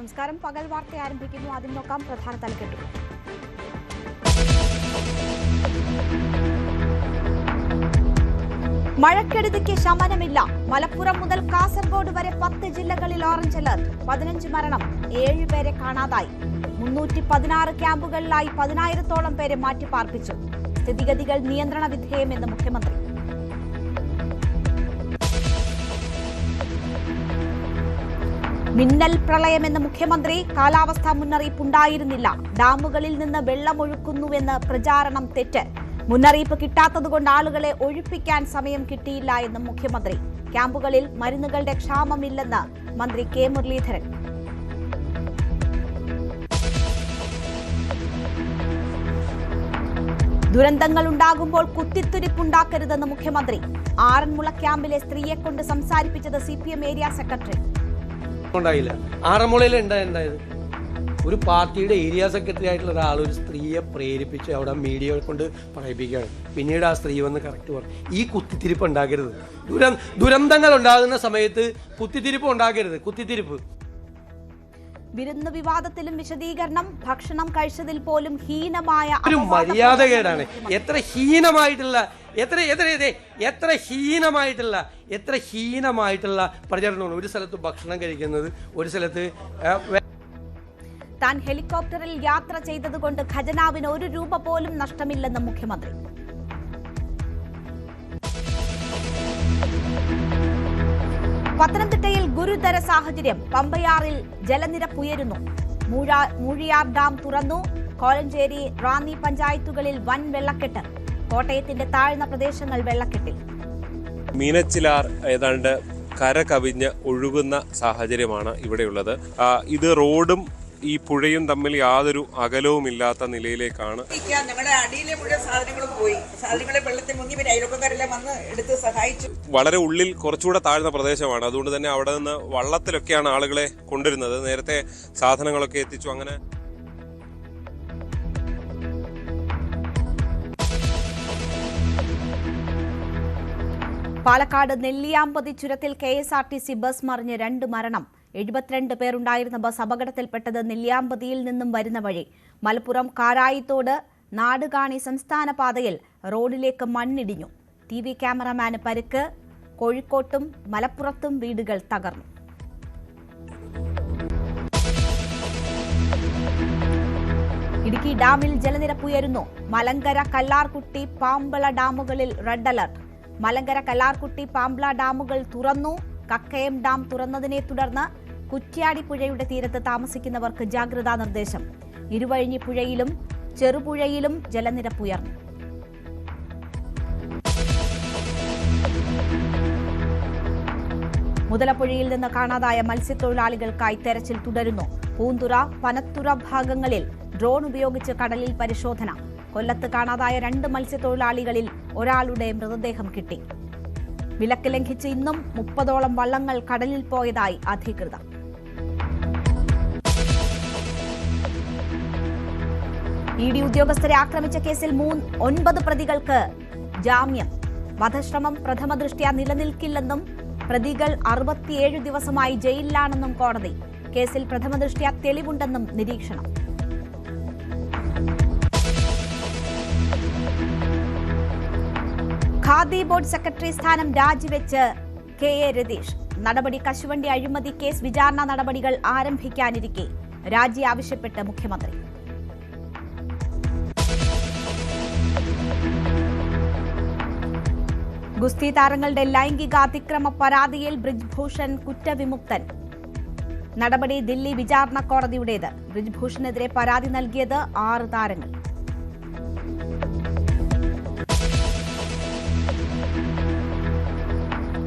നമസ്കാരം. പകൽ വാർത്ത ആരംഭിക്കുന്നു. ആദ്യം നോക്കാം പ്രധാന തലക്കെട്ടുകൾ. മഴക്കെടുതിക്ക് ശമനമില്ല. മലപ്പുറം മുതൽ കാസർഗോഡ് വരെ 10 ജില്ലകളിൽ ഓറഞ്ച് അലർട്ട്. 15 മരണം, 7 പേരെ കാണാതായി. 316 ക്യാമ്പുകളിലായി 10,000-ഓളം പേരെ മാറ്റിപ്പാർപ്പിച്ചു. സ്ഥിതിഗതികൾ നിയന്ത്രണ വിധേയമെന്ന് മുഖ്യമന്ത്രി. മിന്നൽ പ്രളയമെന്ന് മുഖ്യമന്ത്രി. കാലാവസ്ഥാ മുന്നറിയിപ്പുണ്ടായിരുന്നില്ല. ഡാമുകളിൽ നിന്ന് വെള്ളമൊഴുക്കുന്നുവെന്ന് പ്രചാരണം തെറ്റ്. മുന്നറിയിപ്പ് കിട്ടാത്തതുകൊണ്ട് ആളുകളെ ഒഴിപ്പിക്കാൻ സമയം കിട്ടിയില്ല എന്നും മുഖ്യമന്ത്രി. ക്യാമ്പുകളിൽ മരുന്നുകളുടെ ക്ഷാമമില്ലെന്ന് മന്ത്രി കെ മുരളീധരൻ. ദുരന്തങ്ങൾ ഉണ്ടാകുമ്പോൾ കുത്തിത്തുരിപ്പുണ്ടാക്കരുതെന്ന് മുഖ്യമന്ത്രി. ആറന്മുള ക്യാമ്പിലെ സ്ത്രീയെക്കൊണ്ട് സംസാരിപ്പിച്ചത് CPM ഏരിയ സെക്രട്ടറി. ഉണ്ടായില്ല. ആറന്മുളയിൽ ഉണ്ടായത് ഒരു പാർട്ടിയുടെ ഏരിയ സെക്രട്ടറി ആയിട്ടുള്ള ഒരാൾ ഒരു സ്ത്രീയെ പ്രേരിപ്പിച്ച് അവിടെ മീഡിയ കൊണ്ട് പറയിപ്പിക്കുകയാണ്. പിന്നീട് ആ സ്ത്രീ വന്ന് കറക്റ്റ് പറഞ്ഞു, ഈ കുത്തിത്തിരിപ്പ് ഉണ്ടാക്കരുത്. ദുരന്തങ്ങൾ ഉണ്ടാകുന്ന സമയത്ത് കുത്തിത്തിരിപ്പ് ഉണ്ടാക്കരുത്. കുത്തിത്തിരിപ്പ് വിരുന്ന് വിവാദത്തിലും വിശദീകരണം. ഭക്ഷണം കഴിച്ചതിൽ പോലും ഹീനമായ ഒരു മര്യാദകേടാണ്. എത്ര ഹീനമായിട്ടുള്ള പ്രചരണമാണ്. ഒരു സ്ഥലത്ത് ഭക്ഷണം കഴിക്കുന്നത്, ഒരു സ്ഥലത്ത് താൻ ഹെലികോപ്റ്ററിൽ യാത്ര ചെയ്തതുകൊണ്ട് ഖജനാവിന് 1 രൂപ പോലും നഷ്ടമില്ലെന്ന് മുഖ്യമന്ത്രി. പത്തനംതിട്ടയിൽ ഗുരുതര സാഹചര്യം. പമ്പയാറിൽ ജലനിരപ്പ് ഉയരുന്നു. മൂഴിയാർ ഡാം തുറന്നു. കോലഞ്ചേരി, റാന്നി പഞ്ചായത്തുകളിൽ വൻ വെള്ളക്കെട്ട്. കോട്ടയത്തിന്റെ താഴ്ന്ന പ്രദേശങ്ങൾ വെള്ളക്കെട്ടിൽ. മീനച്ചിലാർ ഏതാണ്ട് കര കവിഞ്ഞ് ഒഴുകുന്ന സാഹചര്യമാണ് ഇവിടെയുള്ളത്. ഇത് റോഡും ഈ പുഴയും തമ്മിൽ യാതൊരു അകലവുമില്ലാത്ത നിലയിലേക്കാണ്. ഞങ്ങളുടെ അടിയിലെ മുഴുവൻ സാധനങ്ങളും പോയി. സാധനങ്ങളെ വെള്ളത്തിൽ മുങ്ങി. പിന്നെ അയൽവക്കക്കാരെല്ലാം വന്ന് എടുത്ത് സഹായിച്ചു. വളരെ ഉള്ളിൽ കുറച്ചുകൂടെ താഴ്ന്ന പ്രദേശമാണ്. അതുകൊണ്ട് തന്നെ അവിടെ നിന്ന് വള്ളത്തിലൊക്കെയാണ് ആളുകളെ കൊണ്ടുവരുന്നത്. നേരത്തെ സാധനങ്ങളൊക്കെ എത്തിച്ചു. അങ്ങനെ പാലക്കാട് നെല്ലിയാമ്പതി ചുരത്തിൽ KSRTC ബസ് മറിഞ്ഞ് 2 മരണം. 72 പേരുണ്ടായിരുന്ന ബസ് അപകടത്തിൽപ്പെട്ടത് നെല്ലിയാമ്പതിയിൽ നിന്നും വരുന്ന വഴി. മലപ്പുറം കാരായിത്തോട് നാടുകാണി സംസ്ഥാന പാതയിൽ റോഡിലേക്ക് മണ്ണിടിഞ്ഞു. TV ക്യാമറമാന് പരിക്ക്. കോഴിക്കോട്ടും മലപ്പുറത്തും വീടുകൾ തകർന്നു. ഇടുക്കി ഡാമിൽ ജലനിരപ്പ് ഉയരുന്നു. മലങ്കര, കല്ലാർകുട്ടി, പാമ്പള ഡാമുകളിൽ റെഡ് അലർട്ട്. മലങ്കര, കല്ലാർകുട്ടി, പാമ്പള ഡാമുകൾ തുറന്നു. കക്കയം ഡാം തുറന്നതിനെ തുടർന്ന് കുറ്റ്യാടി പുഴയുടെ തീരത്ത് താമസിക്കുന്നവർക്ക് ജാഗ്രതാ നിർദ്ദേശം. ഇരുവഴിഞ്ഞി പുഴയിലും ചെറുപുഴയിലും ജലനിരപ്പ് ഉയർന്നു. മുതലപ്പുഴയിൽ നിന്ന് കാണാതായ മത്സ്യത്തൊഴിലാളികൾക്കായി തെരച്ചിൽ തുടരുന്നു. പൂന്തുറ, പനത്തുറ ഭാഗങ്ങളിൽ ഡ്രോൺ ഉപയോഗിച്ച് കടലിൽ പരിശോധന. കൊല്ലത്ത് കാണാതായ 2 മത്സ്യത്തൊഴിലാളികളിൽ ഒരാളുടെ മൃതദേഹം കിട്ടി. വിലക്ക് ലംഘിച്ച് ഇന്നും 30ഓളം വള്ളങ്ങൾ കടലിൽ പോയതായി അധികൃതർ. ED ഉദ്യോഗസ്ഥരെ ആക്രമിച്ച കേസിൽ 9 പ്രതികൾക്ക് ജാമ്യം. വധശ്രമം പ്രഥമദൃഷ്ട്യാ നിലനിൽക്കില്ലെന്നും പ്രതികൾ 67 ദിവസമായി ജയിലിലാണെന്നും കോടതി. കേസിൽ പ്രഥമദൃഷ്ട്യാ തെളിവുണ്ടെന്നും നിരീക്ഷണം. ഖാദി ബോർഡ് സെക്രട്ടറി സ്ഥാനം രാജിവെച്ച് KA രതീഷ്. നടപടി കശുവണ്ടി അഴിമതി കേസ് വിചാരണ നടപടികൾ ആരംഭിക്കാനിരിക്കെ രാജി ആവശ്യപ്പെട്ട് മുഖ്യമന്ത്രി. ഗുസ്തി താരങ്ങളുടെ ലൈംഗിക അതിക്രമ പരാതിയിൽ ബ്രിജ്ഭൂഷൺ കുറ്റവിമുക്തൻ. നടപടി ദില്ലി വിചാരണ കോടതിയുടേത്. ബ്രിജ്ഭൂഷണെതിരെ പരാതി നൽകിയത് 6 താരങ്ങൾ.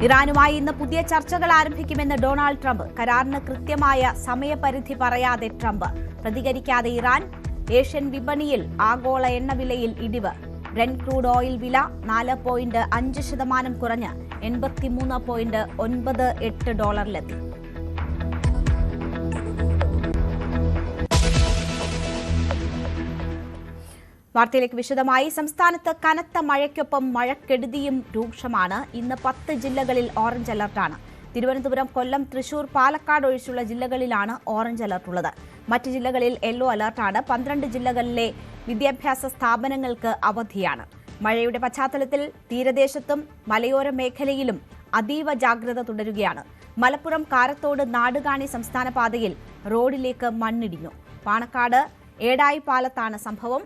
ഇറാനുമായി ഇന്ന് പുതിയ ചർച്ചകൾ ആരംഭിക്കുമെന്ന് ഡൊണാൾഡ് ട്രംപ്. കരാറിന് കൃത്യമായ സമയപരിധി പറയാതെ ട്രംപ്. പ്രതികരിക്കാതെ ഇറാൻ. ഏഷ്യൻ വിപണിയിൽ ആഗോള എണ്ണവിലയിൽ ഇടിവ്. ബ്രെന്റ് ക്രൂഡ് ഓയിൽ വില 4.5% കുറഞ്ഞ് $83.98 വാർത്തയിലേക്ക് വിശദമായി. സംസ്ഥാനത്ത് കനത്ത മഴയ്ക്കൊപ്പം മഴക്കെടുതിയും രൂക്ഷമാണ്. ഇന്ന് 10 ജില്ലകളിൽ ഓറഞ്ച് അലർട്ടാണ്. തിരുവനന്തപുരം, കൊല്ലം, തൃശൂർ, പാലക്കാട് ഒഴിച്ചുള്ള ജില്ലകളിലാണ് ഓറഞ്ച് അലർട്ട് ഉള്ളത്. മറ്റ് ജില്ലകളിൽ യെല്ലോ അലർട്ടാണ്. 12 ജില്ലകളിലെ വിദ്യാഭ്യാസ സ്ഥാപനങ്ങൾക്ക് അവധിയാണ്. മഴയുടെ പശ്ചാത്തലത്തിൽ തീരദേശത്തും മലയോര മേഖലയിലും അതീവ ജാഗ്രത തുടരുകയാണ്. മലപ്പുറം കാരത്തോട് നാടുകാണി സംസ്ഥാന പാതയിൽ റോഡിലേക്ക് മണ്ണിടിഞ്ഞു. പാണക്കാട് ഏടായി പാലത്താണ് സംഭവം.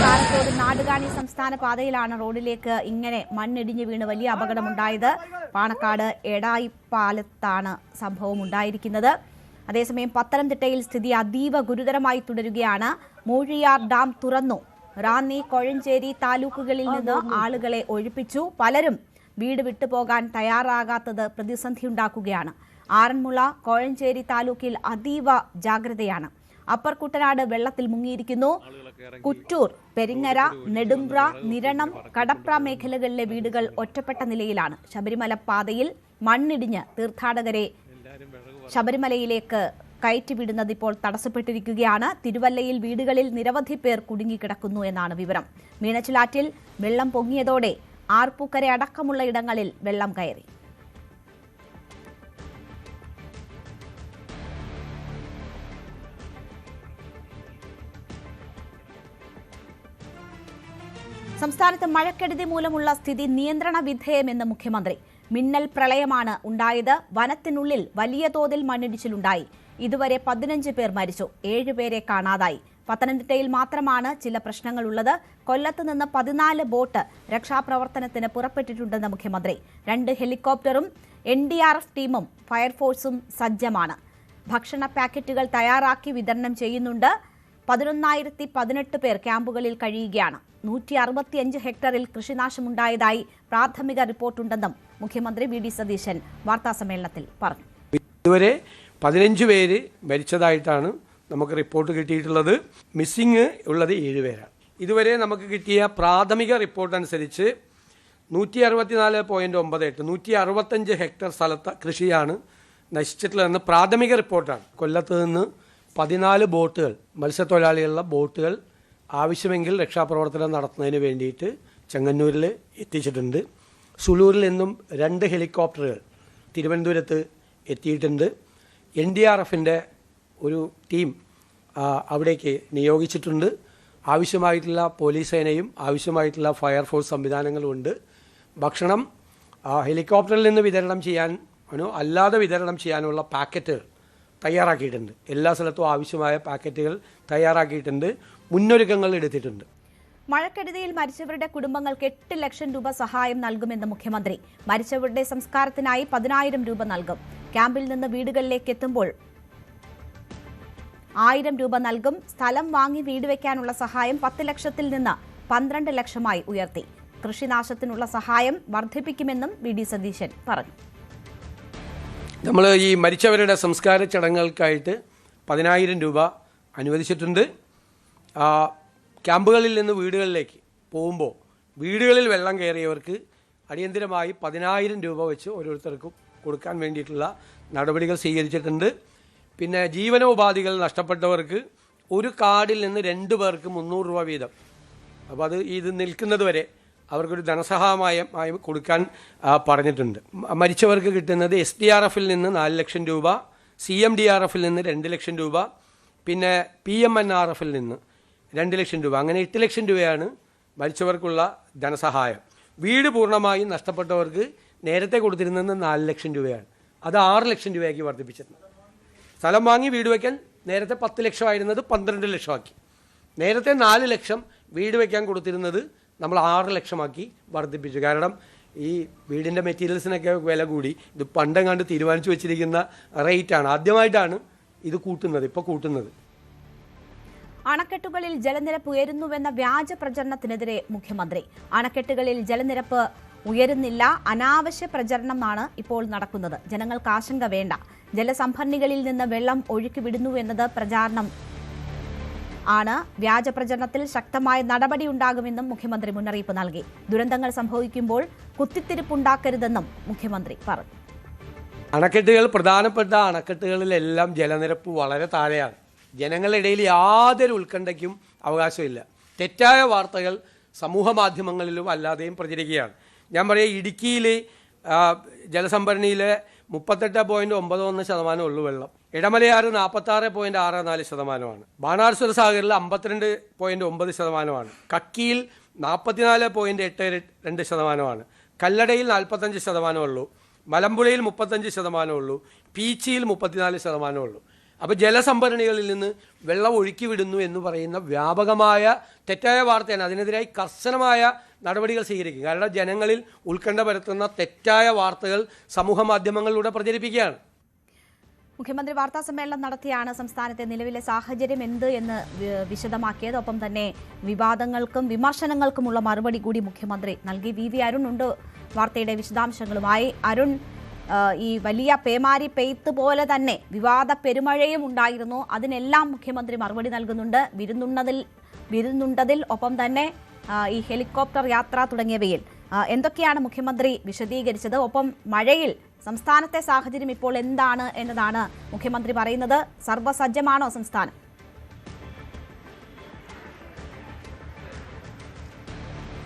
കാരത്തോട് നാടുകാണി സംസ്ഥാന പാതയിലാണ് റോഡിലേക്ക് ഇങ്ങനെ മണ്ണിടിഞ്ഞു വീണ് വലിയ അപകടമുണ്ടായത്. പാണക്കാട് ഏടായി പാലത്താണ് സംഭവം ഉണ്ടായിരിക്കുന്നത്. അതേസമയം പത്തനംതിട്ടയിൽ സ്ഥിതി അതീവ ഗുരുതരമായി തുടരുകയാണ്. മൂഴിയാർ ഡാം തുറന്നു. റാന്നി, കോഴഞ്ചേരി താലൂക്കുകളിൽ നിന്ന് ആളുകളെ ഒഴിപ്പിച്ചു. പലരും വീട് വിട്ടുപോകാൻ തയ്യാറാകാത്തത് പ്രതിസന്ധിയുണ്ടാക്കുകയാണ്. ആറന്മുള, കോഴഞ്ചേരി താലൂക്കിൽ അതീവ ജാഗ്രതയാണ്. അപ്പർ കുട്ടനാട് വെള്ളത്തിൽ മുങ്ങിയിരിക്കുന്നു. കുറ്റൂർ, പെരിങ്ങര, നെടുമ്പ്ര, നിരണം, കടപ്ര മേഖലകളിലെ വീടുകൾ ഒറ്റപ്പെട്ട നിലയിലാണ്. ശബരിമല പാതയിൽ മണ്ണിടിഞ്ഞ് തീർത്ഥാടകരെ ശബരിമലയിലേക്ക് കയറ്റിവിടുന്നത് ഇപ്പോൾ തടസ്സപ്പെട്ടിരിക്കുകയാണ്. തിരുവല്ലയിൽ വീടുകളിൽ നിരവധി പേർ കുടുങ്ങിക്കിടക്കുന്നു എന്നാണ് വിവരം. മീനച്ചിലാറ്റിൽ വെള്ളം പൊങ്ങിയതോടെ ആർപ്പൂക്കര അടക്കമുള്ള ഇടങ്ങളിൽ വെള്ളം കയറി. സംസ്ഥാനത്ത് മഴക്കെടുതി മൂലമുള്ള സ്ഥിതി നിയന്ത്രണ വിധേയമെന്ന് മുഖ്യമന്ത്രി. മിന്നൽ പ്രളയമാണ് ഉണ്ടായത്. വനത്തിനുള്ളിൽ വലിയ തോതിൽ മണ്ണിടിച്ചിലുണ്ടായി. ഇതുവരെ 15 പേർ മരിച്ചു, 7 പേരെ കാണാതായി. പത്തനംതിട്ടയിൽ മാത്രമാണ് ചില പ്രശ്നങ്ങളുള്ളത്. കൊല്ലത്ത് നിന്ന് 14 ബോട്ട് രക്ഷാപ്രവർത്തനത്തിന് പുറപ്പെട്ടിട്ടുണ്ടെന്ന് മുഖ്യമന്ത്രി. 2 ഹെലികോപ്റ്ററും NDRF ടീമും ഫയർഫോഴ്സും സജ്ജമാണ്. ഭക്ഷണ പാക്കറ്റുകൾ തയ്യാറാക്കി വിതരണം ചെയ്യുന്നുണ്ട്. 11,018 പേർ ക്യാമ്പുകളിൽ കഴിയുകയാണ്. 165 ഹെക്ടറിൽ കൃഷിനാശമുണ്ടായതായി പ്രാഥമിക റിപ്പോർട്ടുണ്ടെന്നും മുഖ്യമന്ത്രി വി ഡി സതീശൻ വാർത്താസമ്മേളനത്തിൽ പറഞ്ഞു. ഇതുവരെ 15 പേര് മരിച്ചതായിട്ടാണ് നമുക്ക് റിപ്പോർട്ട് കിട്ടിയിട്ടുള്ളത്. മിസ്സിംഗ് ഉള്ളത് 7 പേരാണ്. ഇതുവരെ നമുക്ക് കിട്ടിയ പ്രാഥമിക റിപ്പോർട്ട് അനുസരിച്ച് 164.98 165 ഹെക്ടർ സ്ഥലത്ത് കൃഷിയാണ് നശിച്ചിട്ടുള്ളതെന്ന് പ്രാഥമിക റിപ്പോർട്ടാണ്. കൊല്ലത്ത് നിന്ന് 14 ബോട്ടുകൾ, മത്സ്യത്തൊഴിലാളികളുള്ള ബോട്ടുകൾ ആവശ്യമെങ്കിൽ രക്ഷാപ്രവർത്തനം നടത്തുന്നതിന് വേണ്ടിയിട്ട് ചെങ്ങന്നൂരിൽ എത്തിച്ചിട്ടുണ്ട്. സുളൂരിൽ നിന്നും 2 ഹെലികോപ്റ്ററുകൾ തിരുവനന്തപുരത്ത് എത്തിയിട്ടുണ്ട്. NDRFൻ്റെ ഒരു ടീം അവിടേക്ക് നിയോഗിച്ചിട്ടുണ്ട്. ആവശ്യമായിട്ടുള്ള പോലീസ് സേനയും ആവശ്യമായിട്ടുള്ള ഫയർഫോഴ്സ് സംവിധാനങ്ങളുമുണ്ട്. ഭക്ഷണം ഹെലികോപ്റ്ററിൽ നിന്ന് വിതരണം ചെയ്യാനോ അല്ലാതെ വിതരണം ചെയ്യാനുള്ള പാക്കറ്റുകൾ തയ്യാറാക്കിയിട്ടുണ്ട്. എല്ലാ സ്ഥലത്തും ആവശ്യമായ പാക്കറ്റുകൾ തയ്യാറാക്കിയിട്ടുണ്ട്. മുന്നൊരുക്കങ്ങൾ എടുത്തിട്ടുണ്ട്. മഴക്കെടുതിയിൽ മരിച്ചവരുടെ കുടുംബങ്ങൾക്ക് 8 ലക്ഷം രൂപ സഹായം നൽകുമെന്ന് മുഖ്യമന്ത്രി. മരിച്ചവരുടെ സംസ്കാരത്തിനായി 10,000 രൂപ നൽകും. ക്യാമ്പിൽ നിന്ന് വീടുകളിലേക്ക് എത്തുമ്പോൾ 1,000 രൂപ നൽകും. സ്ഥലം വാങ്ങി വീട് വയ്ക്കാനുള്ള സഹായം 10 ലക്ഷത്തിൽ നിന്ന് 12 ലക്ഷമായി ഉയർത്തി. കൃഷിനാശത്തിനുള്ള സഹായം വർദ്ധിപ്പിക്കുമെന്നും വി ഡി സതീശൻ പറഞ്ഞു. നമ്മൾ ഈ മരിച്ചവരുടെ സംസ്കാര ചടങ്ങുകൾക്കായിട്ട് 10,000 രൂപ അനുവദിച്ചിട്ടുണ്ട്. ക്യാമ്പുകളിൽ നിന്ന് വീടുകളിലേക്ക് പോകുമ്പോൾ വീടുകളിൽ വെള്ളം കയറിയവർക്ക് അടിയന്തിരമായി 10,000 രൂപ വെച്ച് ഓരോരുത്തർക്കും കൊടുക്കാൻ വേണ്ടിയിട്ടുള്ള നടപടികൾ സ്വീകരിച്ചിട്ടുണ്ട്. പിന്നെ ജീവനോപാധികൾ നഷ്ടപ്പെട്ടവർക്ക് ഒരു കാർഡിൽ നിന്ന് 2 പേർക്ക് 300 രൂപ വീതം, അപ്പോൾ ഇത് നിൽക്കുന്നത് വരെ അവർക്കൊരു ധനസഹായമായി കൊടുക്കാൻ പറഞ്ഞിട്ടുണ്ട്. മരിച്ചവർക്ക് കിട്ടുന്നത് SDRFൽ നിന്ന് 4 ലക്ഷം രൂപ, CMDRFൽ നിന്ന് 2 ലക്ഷം രൂപ, പിന്നെ PMNRFൽ നിന്ന് 2 ലക്ഷം രൂപ, അങ്ങനെ 8 ലക്ഷം രൂപയാണ് മരിച്ചവർക്കുള്ള ധനസഹായം. വീട് പൂർണ്ണമായും നഷ്ടപ്പെട്ടവർക്ക് നേരത്തെ കൊടുത്തിരുന്നത് 4 ലക്ഷം രൂപയാണ്. അത് 6 ലക്ഷം രൂപയാക്കി വർദ്ധിപ്പിച്ചിട്ടുണ്ട്. സ്ഥലം വാങ്ങി വീട് വയ്ക്കാൻ നേരത്തെ 10 ലക്ഷമായിരുന്നത് 12 ലക്ഷമാക്കി. നേരത്തെ 4 ലക്ഷം വീട് വയ്ക്കാൻ കൊടുത്തിരുന്നത് നമ്മൾ 6 ലക്ഷമാക്കി വർദ്ധിപ്പിച്ചു. കാരണം ഈ വീടിൻ്റെ മെറ്റീരിയൽസിനൊക്കെ വില കൂടി. ഇത് പണ്ടെങ്ങാണ്ട് തീരുമാനിച്ചു വെച്ചിരിക്കുന്ന റേറ്റാണ്. ആദ്യമായിട്ടാണ് ഇത് കൂട്ടുന്നത്, ഇപ്പോൾ കൂട്ടുന്നത്. അണക്കെട്ടുകളിൽ ജലനിരപ്പ് ഉയരുന്നുവെന്ന വ്യാജ പ്രചരണത്തിനെതിരെ മുഖ്യമന്ത്രി. അണക്കെട്ടുകളിൽ ജലനിരപ്പ് ഉയരുന്നില്ല, അനാവശ്യ പ്രചരണമാണ് ഇപ്പോൾ നടക്കുന്നത്. ജനങ്ങൾക്ക് ആശങ്ക വേണ്ട. ജലസംഭരണികളിൽ നിന്ന് വെള്ളം ഒഴുക്കിവിടുന്നു എന്നത് പ്രചാരണം ആണ്. വ്യാജ പ്രചരണത്തിൽ ശക്തമായ നടപടിയുണ്ടാകുമെന്നും മുഖ്യമന്ത്രി മുന്നറിയിപ്പ് നൽകി. ദുരന്തങ്ങൾ സംഭവിക്കുമ്പോൾ കുത്തിത്തിരിപ്പുണ്ടാക്കരുതെന്നും മുഖ്യമന്ത്രി പറഞ്ഞു. അണക്കെട്ടുകൾ, പ്രധാനപ്പെട്ട അണക്കെട്ടുകളിലെല്ലാം ജലനിരപ്പ് വളരെ താഴെയാണ്. ജനങ്ങളുടെ ഇടയിൽ യാതൊരു ഉത്കണ്ഠയ്ക്കും അവകാശമില്ല. തെറ്റായ വാർത്തകൾ സമൂഹ മാധ്യമങ്ങളിലും അല്ലാതെയും പ്രചരിക്കുകയാണ്. ഞാൻ പറയാം, ഇടുക്കിയിലെ ജലസംഭരണിയിലെ 38.91% ഉള്ളു വെള്ളം. ഇടമലയാറ് 46.64%. ബാണാസുര സാഗറിൽ 52.9%. കക്കിയിൽ 44.82%. കല്ലടയിൽ 45% ഉള്ളൂ. മലമ്പുഴയിൽ 35% ഉള്ളൂ. പീച്ചിയിൽ 34% ഉള്ളൂ. അപ്പോൾ ജലസംഭരണികളിൽ നിന്ന് വെള്ളം ഒഴുക്കി വിടുന്നു എന്ന് പറയുന്ന വ്യാപകമായ തെറ്റായ വാർത്തയാണ്. അതിനെതിരായി കർശനമായ നടപടികൾ സ്വീകരിക്കും. കാരണം ജനങ്ങളിൽ ഉത്കണ്ഠ പരത്തുന്ന തെറ്റായ വാർത്തകൾ സമൂഹ മാധ്യമങ്ങളിലൂടെ പ്രചരിപ്പിക്കുകയാണ്. മുഖ്യമന്ത്രി വാർത്താ സമ്മേളനം നടത്തിയാണ് സംസ്ഥാനത്തെ നിലവിലെ സാഹചര്യം എന്ത് എന്ന് വിശദമാക്കിയത്. ഒപ്പം തന്നെ വിവാദങ്ങൾക്കും വിമർശനങ്ങൾക്കുമുള്ള മറുപടി കൂടി മുഖ്യമന്ത്രി നൽകി. വി അരുൺ ഉണ്ട് വാർത്തയുടെ വിശദാംശങ്ങളുമായി. അരുൺ, ഈ വലിയ പേമാരി പെയ്ത്ത് പോലെ തന്നെ വിവാദ പെരുമഴയും ഉണ്ടായിരുന്നു. അതിനെല്ലാം മുഖ്യമന്ത്രി മറുപടി നൽകുന്നുണ്ട്. വിരുന്നുണ്ടതിൽ ഒപ്പം തന്നെ ഈ ഹെലികോപ്റ്റർ യാത്ര തുടങ്ങിയവയിൽ എന്തൊക്കെയാണ് മുഖ്യമന്ത്രി വിശദീകരിച്ചത്? ഒപ്പം മഴയിൽ സംസ്ഥാനത്തെ സാഹചര്യം ഇപ്പോൾ എന്താണ് എന്നതാണ് മുഖ്യമന്ത്രി പറയുന്നത്. സർവ്വസജ്ജമാണോ സംസ്ഥാനം?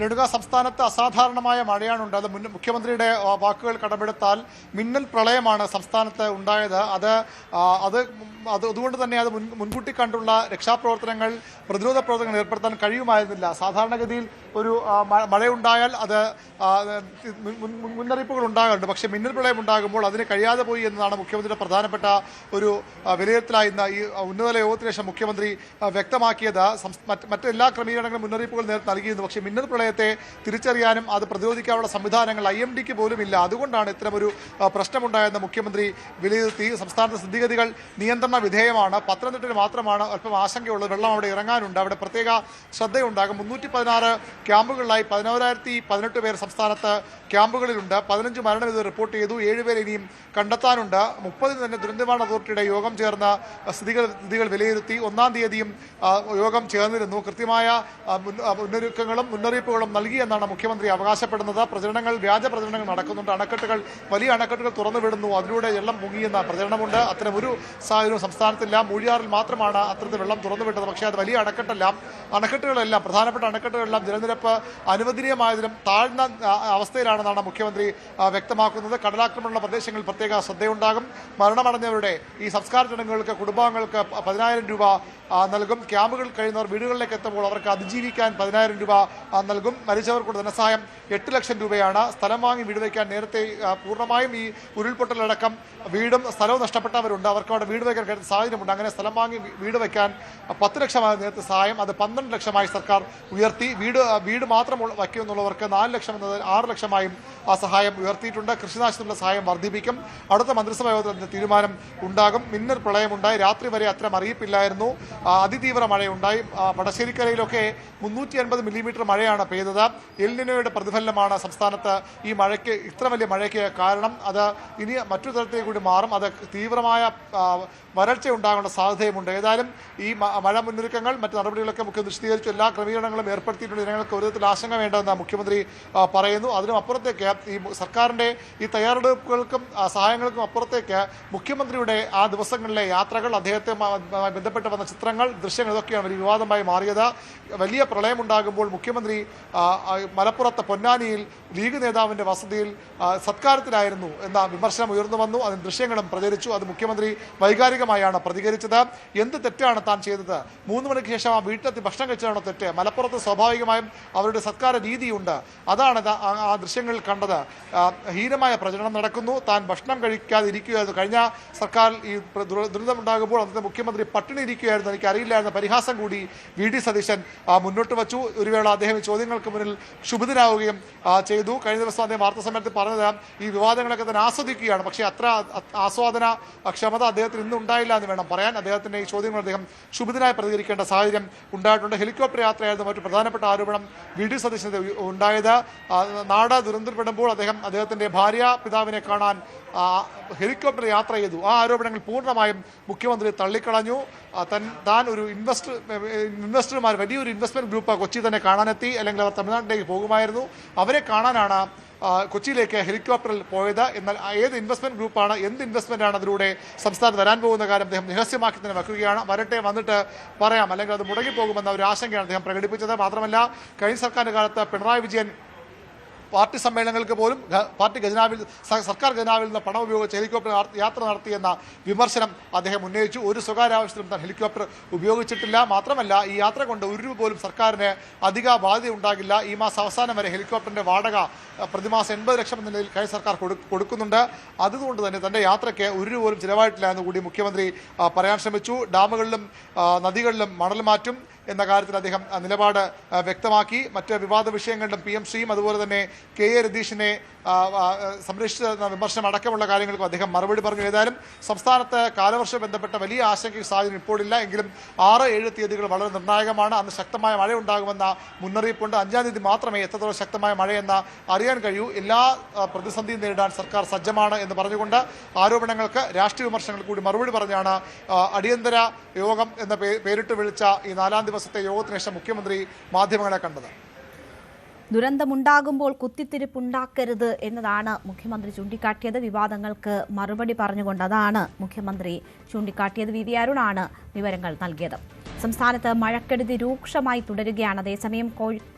ലഡുക, സംസ്ഥാനത്ത് അസാധാരണമായ മഴയാണുണ്ട്. അത് മുഖ്യമന്ത്രിയുടെ വാക്കുകൾ കടമെടുത്താൽ മിന്നൽ പ്രളയമാണ് സംസ്ഥാനത്ത് ഉണ്ടായത്. അതുകൊണ്ട് തന്നെ അത് മുൻകൂട്ടി കണ്ടുള്ള രക്ഷാപ്രവർത്തനങ്ങൾ, പ്രതിരോധ പ്രവർത്തനങ്ങൾ ഏർപ്പെടുത്താൻ കഴിയുമായിരുന്നില്ല. സാധാരണഗതിയിൽ ഒരു മഴയുണ്ടായാൽ അത് മുന്നറിയിപ്പുകൾ ഉണ്ടാകാറുണ്ട്. പക്ഷേ മിന്നൽ പ്രളയം ഉണ്ടാകുമ്പോൾ അതിന് കഴിയാതെ പോയി എന്നതാണ് മുഖ്യമന്ത്രിയുടെ പ്രധാനപ്പെട്ട ഒരു വിലയിരുത്തലായി ഇന്ന് ഈ ഉന്നതതല യോഗത്തിന് ശേഷം മുഖ്യമന്ത്രി വ്യക്തമാക്കിയത്. മറ്റെല്ലാ ക്രമീകരണങ്ങളും മുന്നറിയിപ്പുകൾ നേരത്തെ നൽകിയിരുന്നു. പക്ഷേ മിന്നൽ പ്രളയത്തെ തിരിച്ചറിയാനും അത് പ്രതിരോധിക്കാനുള്ള സംവിധാനങ്ങൾ IMDക്ക് പോലും ഇല്ല. അതുകൊണ്ടാണ് ഇത്തരമൊരു പ്രശ്നമുണ്ടായെന്ന് മുഖ്യമന്ത്രി വിലയിരുത്തി. സംസ്ഥാനത്തെ സ്ഥിതിഗതികൾ നിയന്ത്രണ വിധേയമാണ്. പത്തനംതിട്ടയിൽ മാത്രമാണ് അല്പം ആശങ്കയുള്ളത്. വെള്ളം അവിടെ ഇറങ്ങാനുണ്ട്. അവിടെ പ്രത്യേക ശ്രദ്ധയുണ്ടാകും. 316 ക്യാമ്പുകളിലായി 11,018 പേർ സംസ്ഥാനത്ത് ക്യാമ്പുകളിലുണ്ട്. 15 മരണം ഇത് റിപ്പോർട്ട് ചെയ്തു. 7 പേർ ഇനിയും കണ്ടെത്താനുണ്ട്. 30-ന് തന്നെ ദുരന്തനിവാരണ അതോറിറ്റിയുടെ യോഗം ചേർന്ന് സ്ഥിതികൾ വിലയിരുത്തി. 1-ാം തീയതിയും യോഗം ചേർന്നിരുന്നു. കൃത്യമായ മുന്നറിയിപ്പുകളും നൽകിയെന്നാണ് മുഖ്യമന്ത്രി അവകാശപ്പെടുന്നത്. വ്യാജ പ്രചരണങ്ങൾ നടക്കുന്നുണ്ട്. വലിയ അണക്കെട്ടുകൾ തുറന്നുവിടുന്നു, അതിലൂടെ വെള്ളം മുങ്ങിയെന്ന പ്രചരണമുണ്ട്. അത്തരം ഒരു സാഹചര്യവും സംസ്ഥാനത്തില്ല. മൂഴിയാറിൽ മാത്രമാണ് അത്തരത്തിൽ വെള്ളം തുറന്നുവിട്ടത്. പക്ഷേ അത് വലിയ അണക്കെട്ടുകളെല്ലാം പ്രധാനപ്പെട്ട അണക്കെട്ടുകളെല്ലാം ജലനിരപ്പ് അനുവദനീയമായതിലും താഴ്ന്ന അവസ്ഥയിലാണെന്നാണ് മുഖ്യമന്ത്രി വ്യക്തമാക്കുന്നത്. കടലാക്രമണമുള്ള പ്രദേശങ്ങളിൽ പ്രത്യേക ശ്രദ്ധയുണ്ടാകും. മരണമടഞ്ഞവരുടെ ഈ സംസ്കാര ചടങ്ങുകൾക്ക് കുടുംബാംഗങ്ങൾക്ക് 10,000 രൂപ നൽകും. ക്യാമ്പുകളിൽ കഴിയുന്നവർ വീടുകളിലേക്ക് എത്തുമ്പോൾ അവർക്ക് അതിജീവിക്കാൻ 10,000 രൂപ നൽകും. മരിച്ചവർക്കുള്ള ധനസഹായം 8 ലക്ഷം രൂപയാണ്. സ്ഥലം വാങ്ങി വീട് വയ്ക്കാൻ നേരത്തെ പൂർണ്ണമായും ഈ ഉരുൾപൊട്ടലടക്കം വീടും സ്ഥലവും നഷ്ടപ്പെട്ടവരുണ്ട്. അവർക്ക് അവിടെ വീട് വയ്ക്കാൻ കഴിയുന്ന സാഹചര്യമുണ്ട്. അങ്ങനെ സ്ഥലം വാങ്ങി വീട് വയ്ക്കാൻ 10 ലക്ഷമായ നേരത്തെ സഹായം അത് 12 ലക്ഷമായി സർക്കാർ ഉയർത്തി. വീട് മാത്രം വയ്ക്കുമെന്നുള്ളവർക്ക് 4 ലക്ഷം എന്നത് 6 ലക്ഷമായും ആ സഹായം ഉയർത്തിയിട്ടുണ്ട്. കൃഷിനാശത്തിനുള്ള സഹായം വർദ്ധിപ്പിക്കും. അടുത്ത മന്ത്രിസഭാ യോഗത്തിൽ തീരുമാനം ഉണ്ടാകും. മിന്നൽ പ്രളയമുണ്ടായി. രാത്രി വരെ അത്തരം അറിയിപ്പില്ലായിരുന്നു. അതിതീവ്ര മഴയുണ്ടായി. വടശ്ശേരിക്കരയിലൊക്കെ 380 മില്ലിമീറ്റർ മഴയാണ് പെയ്തത്. എൽ നിനോയുടെ പ്രതിഫലനമാണ് സംസ്ഥാനത്ത് ഈ മഴയ്ക്ക്, ഇത്ര വലിയ മഴയ്ക്ക് കാരണം. അത് ഇനി മറ്റു തരത്തിൽ കൂടി മാറും. അത് തീവ്രമായ വരൾച്ച ഉണ്ടാകാനുള്ള സാധ്യതയുമുണ്ട്. ഏതായാലും ഈ മഴ മുന്നൊരുക്കങ്ങൾ, മറ്റ് നടപടികളൊക്കെ മുഖ്യമന്ത്രി വിശദീകരിച്ചു. എല്ലാ ക്രമീകരണങ്ങളും ഏർപ്പെടുത്തിയിട്ടുണ്ട്. ജനങ്ങൾക്ക് ഒരു വിധത്തിൽ ആശങ്ക വേണ്ടെന്ന് മുഖ്യമന്ത്രി പറയുന്നു. അതിനും അപ്പുറത്തേക്ക് ഈ സർക്കാരിൻ്റെ ഈ തയ്യാറെടുപ്പുകൾക്കും സഹായങ്ങൾക്കും അപ്പുറത്തേക്ക് മുഖ്യമന്ത്രിയുടെ ആ ദിവസങ്ങളിലെ യാത്രകൾ, അദ്ദേഹത്തെ ബന്ധപ്പെട്ട് വന്ന ചിത്രങ്ങൾ, ദൃശ്യങ്ങൾ, ഇതൊക്കെയാണ് വലിയ വിവാദമായി മാറിയത്. വലിയ പ്രളയമുണ്ടാകുമ്പോൾ മുഖ്യമന്ത്രി മലപ്പുറത്ത് പൊന്നാനിയിൽ ലീഗ് നേതാവിൻ്റെ വസതിയിൽ സത്കാരത്തിലായിരുന്നു എന്ന വിമർശനം ഉയർന്നു വന്നു. അതിന് ദൃശ്യങ്ങളും പ്രചരിച്ചു. അത് മുഖ്യമന്ത്രി വൈകാരികമായാണ് പ്രതികരിച്ചത്. എന്ത് തെറ്റാണ് താൻ ചെയ്തത്? 3 മണിക്ക് ശേഷം ആ വീട്ടിലെത്തി ഭക്ഷണം കഴിച്ചതാണോ തെറ്റ്? മലപ്പുറത്ത് സ്വാഭാവികമായും അവരുടെ സത്കാര രീതിയുണ്ട്. അതാണ് ആ ദൃശ്യങ്ങളിൽ കണ്ടത്. ഹീനമായ പ്രചരണം നടക്കുന്നു. താൻ ഭക്ഷണം കഴിക്കാതെ ഇരിക്കുകയായിരുന്നു. കഴിഞ്ഞ സർക്കാർ ഈ ദുരിതമുണ്ടാകുമ്പോൾ അന്നത്തെ മുഖ്യമന്ത്രി പട്ടിണി ഇരിക്കുകയായിരുന്നു, എനിക്കറിയില്ലായിരുന്ന പരിഹാസം കൂടി VD സതീശൻ മുന്നോട്ട് വച്ചു. ഒരു വേള അദ്ദേഹം ഈ ചോദ്യങ്ങൾക്ക് മുന്നിൽ ക്ഷുഭിതനാവുകയും ചെയ്തു. കഴിഞ്ഞ ദിവസം അദ്ദേഹം വാർത്താസമ്മേളനത്തിൽ പറഞ്ഞത് ഈ വിവാദങ്ങളൊക്കെ തന്നെ ആസ്വദിക്കുകയാണ്. പക്ഷേ അത്ര ആസ്വാദന ക്ഷമത അദ്ദേഹത്തിന് ഇന്ന് ഉണ്ടായില്ല എന്ന് വേണം പറയാൻ. അദ്ദേഹത്തിൻ്റെ ഈ ചോദ്യങ്ങൾ അദ്ദേഹം ക്ഷുഭിതനായി പ്രതികരിക്കേണ്ട സാഹചര്യം ഉണ്ടായിട്ടുണ്ട്. ഹെലികോപ്റ്റർ യാത്രയായിരുന്നു മറ്റു പ്രധാനപ്പെട്ട ആരോപണം VD സതീശന് ഉണ്ടായത്. നാട് ദുരന്തപ്പെടുമ്പോൾ അദ്ദേഹത്തിൻ്റെ പിതാവിനെ കാണാൻ ഹെലികോപ്റ്റർ യാത്ര ചെയ്തു. ആ ആരോപണങ്ങൾ പൂർണ്ണമായും മുഖ്യമന്ത്രി തള്ളിക്കളഞ്ഞു. താൻ ഒരു ഇൻവെസ്റ്റർമാർ, വലിയൊരു ഇൻവെസ്റ്റ്മെന്റ് ഗ്രൂപ്പ് കൊച്ചി തന്നെ കാണാനെത്തി, അല്ലെങ്കിൽ അവർ തമിഴ്നാട്ടിലേക്ക് പോകുമായിരുന്നു. അവരെ കാണാനാണ് കൊച്ചിയിലേക്ക് ഹെലികോപ്റ്ററിൽ പോയത്. എന്നാൽ ഏത് ഇൻവെസ്റ്റ്മെന്റ് ഗ്രൂപ്പാണ്, എന്ത് ഇൻവെസ്റ്റ്മെന്റ് ആണ് അതിലൂടെ സംസ്ഥാനത്ത് വരാൻ പോകുന്ന കാര്യം അദ്ദേഹം രഹസ്യമാക്കി തന്നെ വെക്കുകയാണ്. വരട്ടെ, വന്നിട്ട് പറയാം, അല്ലെങ്കിൽ അത് മുടങ്ങിപ്പോകുമെന്ന ഒരു ആശങ്കയാണ് അദ്ദേഹം പ്രകടിപ്പിച്ചത്. മാത്രമല്ല, കഴിഞ്ഞ സർക്കാരിന്റെ കാലത്ത് പിണറായി വിജയൻ പാർട്ടി സമ്മേളനങ്ങൾക്ക് പോലും സർക്കാർ ഖജനാവിൽ നിന്ന് പണം ഉപയോഗിച്ച് ഹെലികോപ്റ്റർ യാത്ര നടത്തിയെന്ന വിമർശനം അദ്ദേഹം ഉന്നയിച്ചു. ഒരു സ്വകാര്യ ആവശ്യത്തിനും താൻ ഹെലികോപ്റ്റർ ഉപയോഗിച്ചിട്ടില്ല. മാത്രമല്ല, ഈ യാത്ര കൊണ്ട് ഒരു രൂപ പോലും സർക്കാരിന് അധിക ബാധ്യത ഉണ്ടാകില്ല. ഈ മാസം അവസാനം വരെ ഹെലികോപ്റ്ററിന്റെ വാടക പ്രതിമാസം 80 ലക്ഷം എന്ന നിലയിൽ കഴിഞ്ഞ സർക്കാർ കൊടുക്കുന്നുണ്ട്. അതുകൊണ്ട് തന്നെ തന്റെ യാത്രയ്ക്ക് ഒരു രൂപ പോലും ചിലവായിട്ടില്ല എന്ന് കൂടി മുഖ്യമന്ത്രി പറയാൻ ശ്രമിച്ചു. ഡാമുകളിലും നദികളിലും മണൽ മാറ്റും എന്ന കാര്യത്തിൽ അദ്ദേഹം നിലപാട് വ്യക്തമാക്കി. മറ്റ് വിവാദ വിഷയങ്ങളിലും PMCയും അതുപോലെ തന്നെ KA രതീഷിനെ സംരക്ഷിച്ച വിമർശനം അടക്കമുള്ള കാര്യങ്ങൾക്കും അദ്ദേഹം മറുപടി പറഞ്ഞു. ഏതായാലും സംസ്ഥാനത്ത് കാലവർഷം ബന്ധപ്പെട്ട വലിയ ആശങ്കയും സാഹചര്യം ഇപ്പോഴില്ല. എങ്കിലും 6-7 തീയതികൾ വളരെ നിർണായകമാണ്. അന്ന് ശക്തമായ മഴ ഉണ്ടാകുമെന്ന മുന്നറിയിപ്പുണ്ട്. 5-ാം തീയതി മാത്രമേ എത്രത്തോളം ശക്തമായ മഴയെന്ന് അറിയാൻ കഴിയൂ. എല്ലാ പ്രതിസന്ധിയും നേരിടാൻ സർക്കാർ സജ്ജമാണ് എന്ന് പറഞ്ഞുകൊണ്ട് ആരോപണങ്ങൾക്ക് രാഷ്ട്രീയ വിമർശനങ്ങൾ കൂടി മറുപടി പറഞ്ഞാണ് അടിയന്തര യോഗം എന്ന പേരിട്ട് വിളിച്ച ഈ 4-ാം ദിവസത്തെ യോഗത്തിന് ശേഷം മുഖ്യമന്ത്രി മാധ്യമങ്ങളെ കണ്ടത്. ദുരന്തമുണ്ടാകുമ്പോൾ കുത്തിത്തിരിപ്പുണ്ടാക്കരുത് എന്നതാണ് മുഖ്യമന്ത്രി ചൂണ്ടിക്കാട്ടിയത്. വിവാദങ്ങൾക്ക് മറുപടി പറഞ്ഞുകൊണ്ട് അതാണ് മുഖ്യമന്ത്രി ചൂണ്ടിക്കാട്ടിയത്. VV അരുണാണ് വിവരങ്ങൾ നൽകിയത്. സംസ്ഥാനത്ത് മഴക്കെടുതി രൂക്ഷമായി തുടരുകയാണ്. അതേസമയം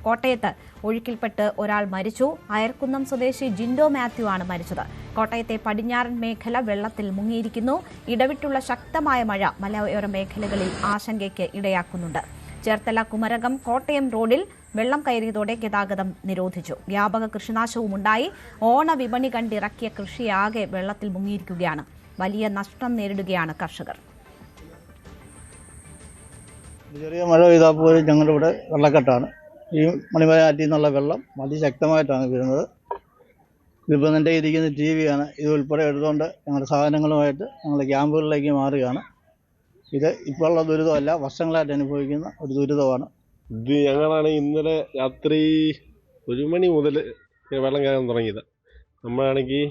കോട്ടയത്ത് ഒഴുക്കിൽപ്പെട്ട് ഒരാൾ മരിച്ചു. അയർക്കുന്നം സ്വദേശി ജിൻഡോ മാത്യു ആണ് മരിച്ചത്. കോട്ടയത്തെ പടിഞ്ഞാറൻ മേഖല വെള്ളത്തിൽ മുങ്ങിയിരിക്കുന്നു. ഇടവിട്ടുള്ള ശക്തമായ മഴ മലയോര മേഖലകളിൽ ആശങ്കയ്ക്ക് ഇടയാക്കുന്നുണ്ട്. ചേർത്തല കുമരകം കോട്ടയം റോഡിൽ വെള്ളം കയറിയതോടെ ഗതാഗതം നിരോധിച്ചു. വ്യാപക കൃഷിനാശവും ഉണ്ടായി. ഓണവിപണി കണ്ടിറക്കിയ കൃഷിയാകെ വെള്ളത്തിൽ മുങ്ങിയിരിക്കുകയാണ്. വലിയ നഷ്ടം നേരിടുകയാണ് കർഷകർ. ചെറിയ മഴ പെയ്താൽ പോലും ഞങ്ങളുടെ ഇവിടെ വെള്ളക്കെട്ടാണ്. ഈ മണിമലയാറ്റിൽ നിന്നുള്ള വെള്ളം അതിശക്തമായിട്ടാണ് വരുന്നത്. ഇതിപ്പോൾ എൻ്റെ ഇരിക്കുന്ന TV ആണ്. ഇത് ഉൾപ്പെടെ എടുത്തുകൊണ്ട് ഞങ്ങളുടെ സാധനങ്ങളുമായിട്ട് ഞങ്ങൾ ക്യാമ്പുകളിലേക്ക് മാറുകയാണ്. ഇത് ഇപ്പോഴുള്ള ദുരിതമല്ല, വർഷങ്ങളായിട്ട് അനുഭവിക്കുന്ന ഒരു ദുരിതമാണ്. ഇത് ഞങ്ങളാണെങ്കിൽ ഇന്നലെ രാത്രി 1 മണി മുതൽ വെള്ളം കയറാൻ തുടങ്ങിയത്. നമ്മളാണെങ്കിൽ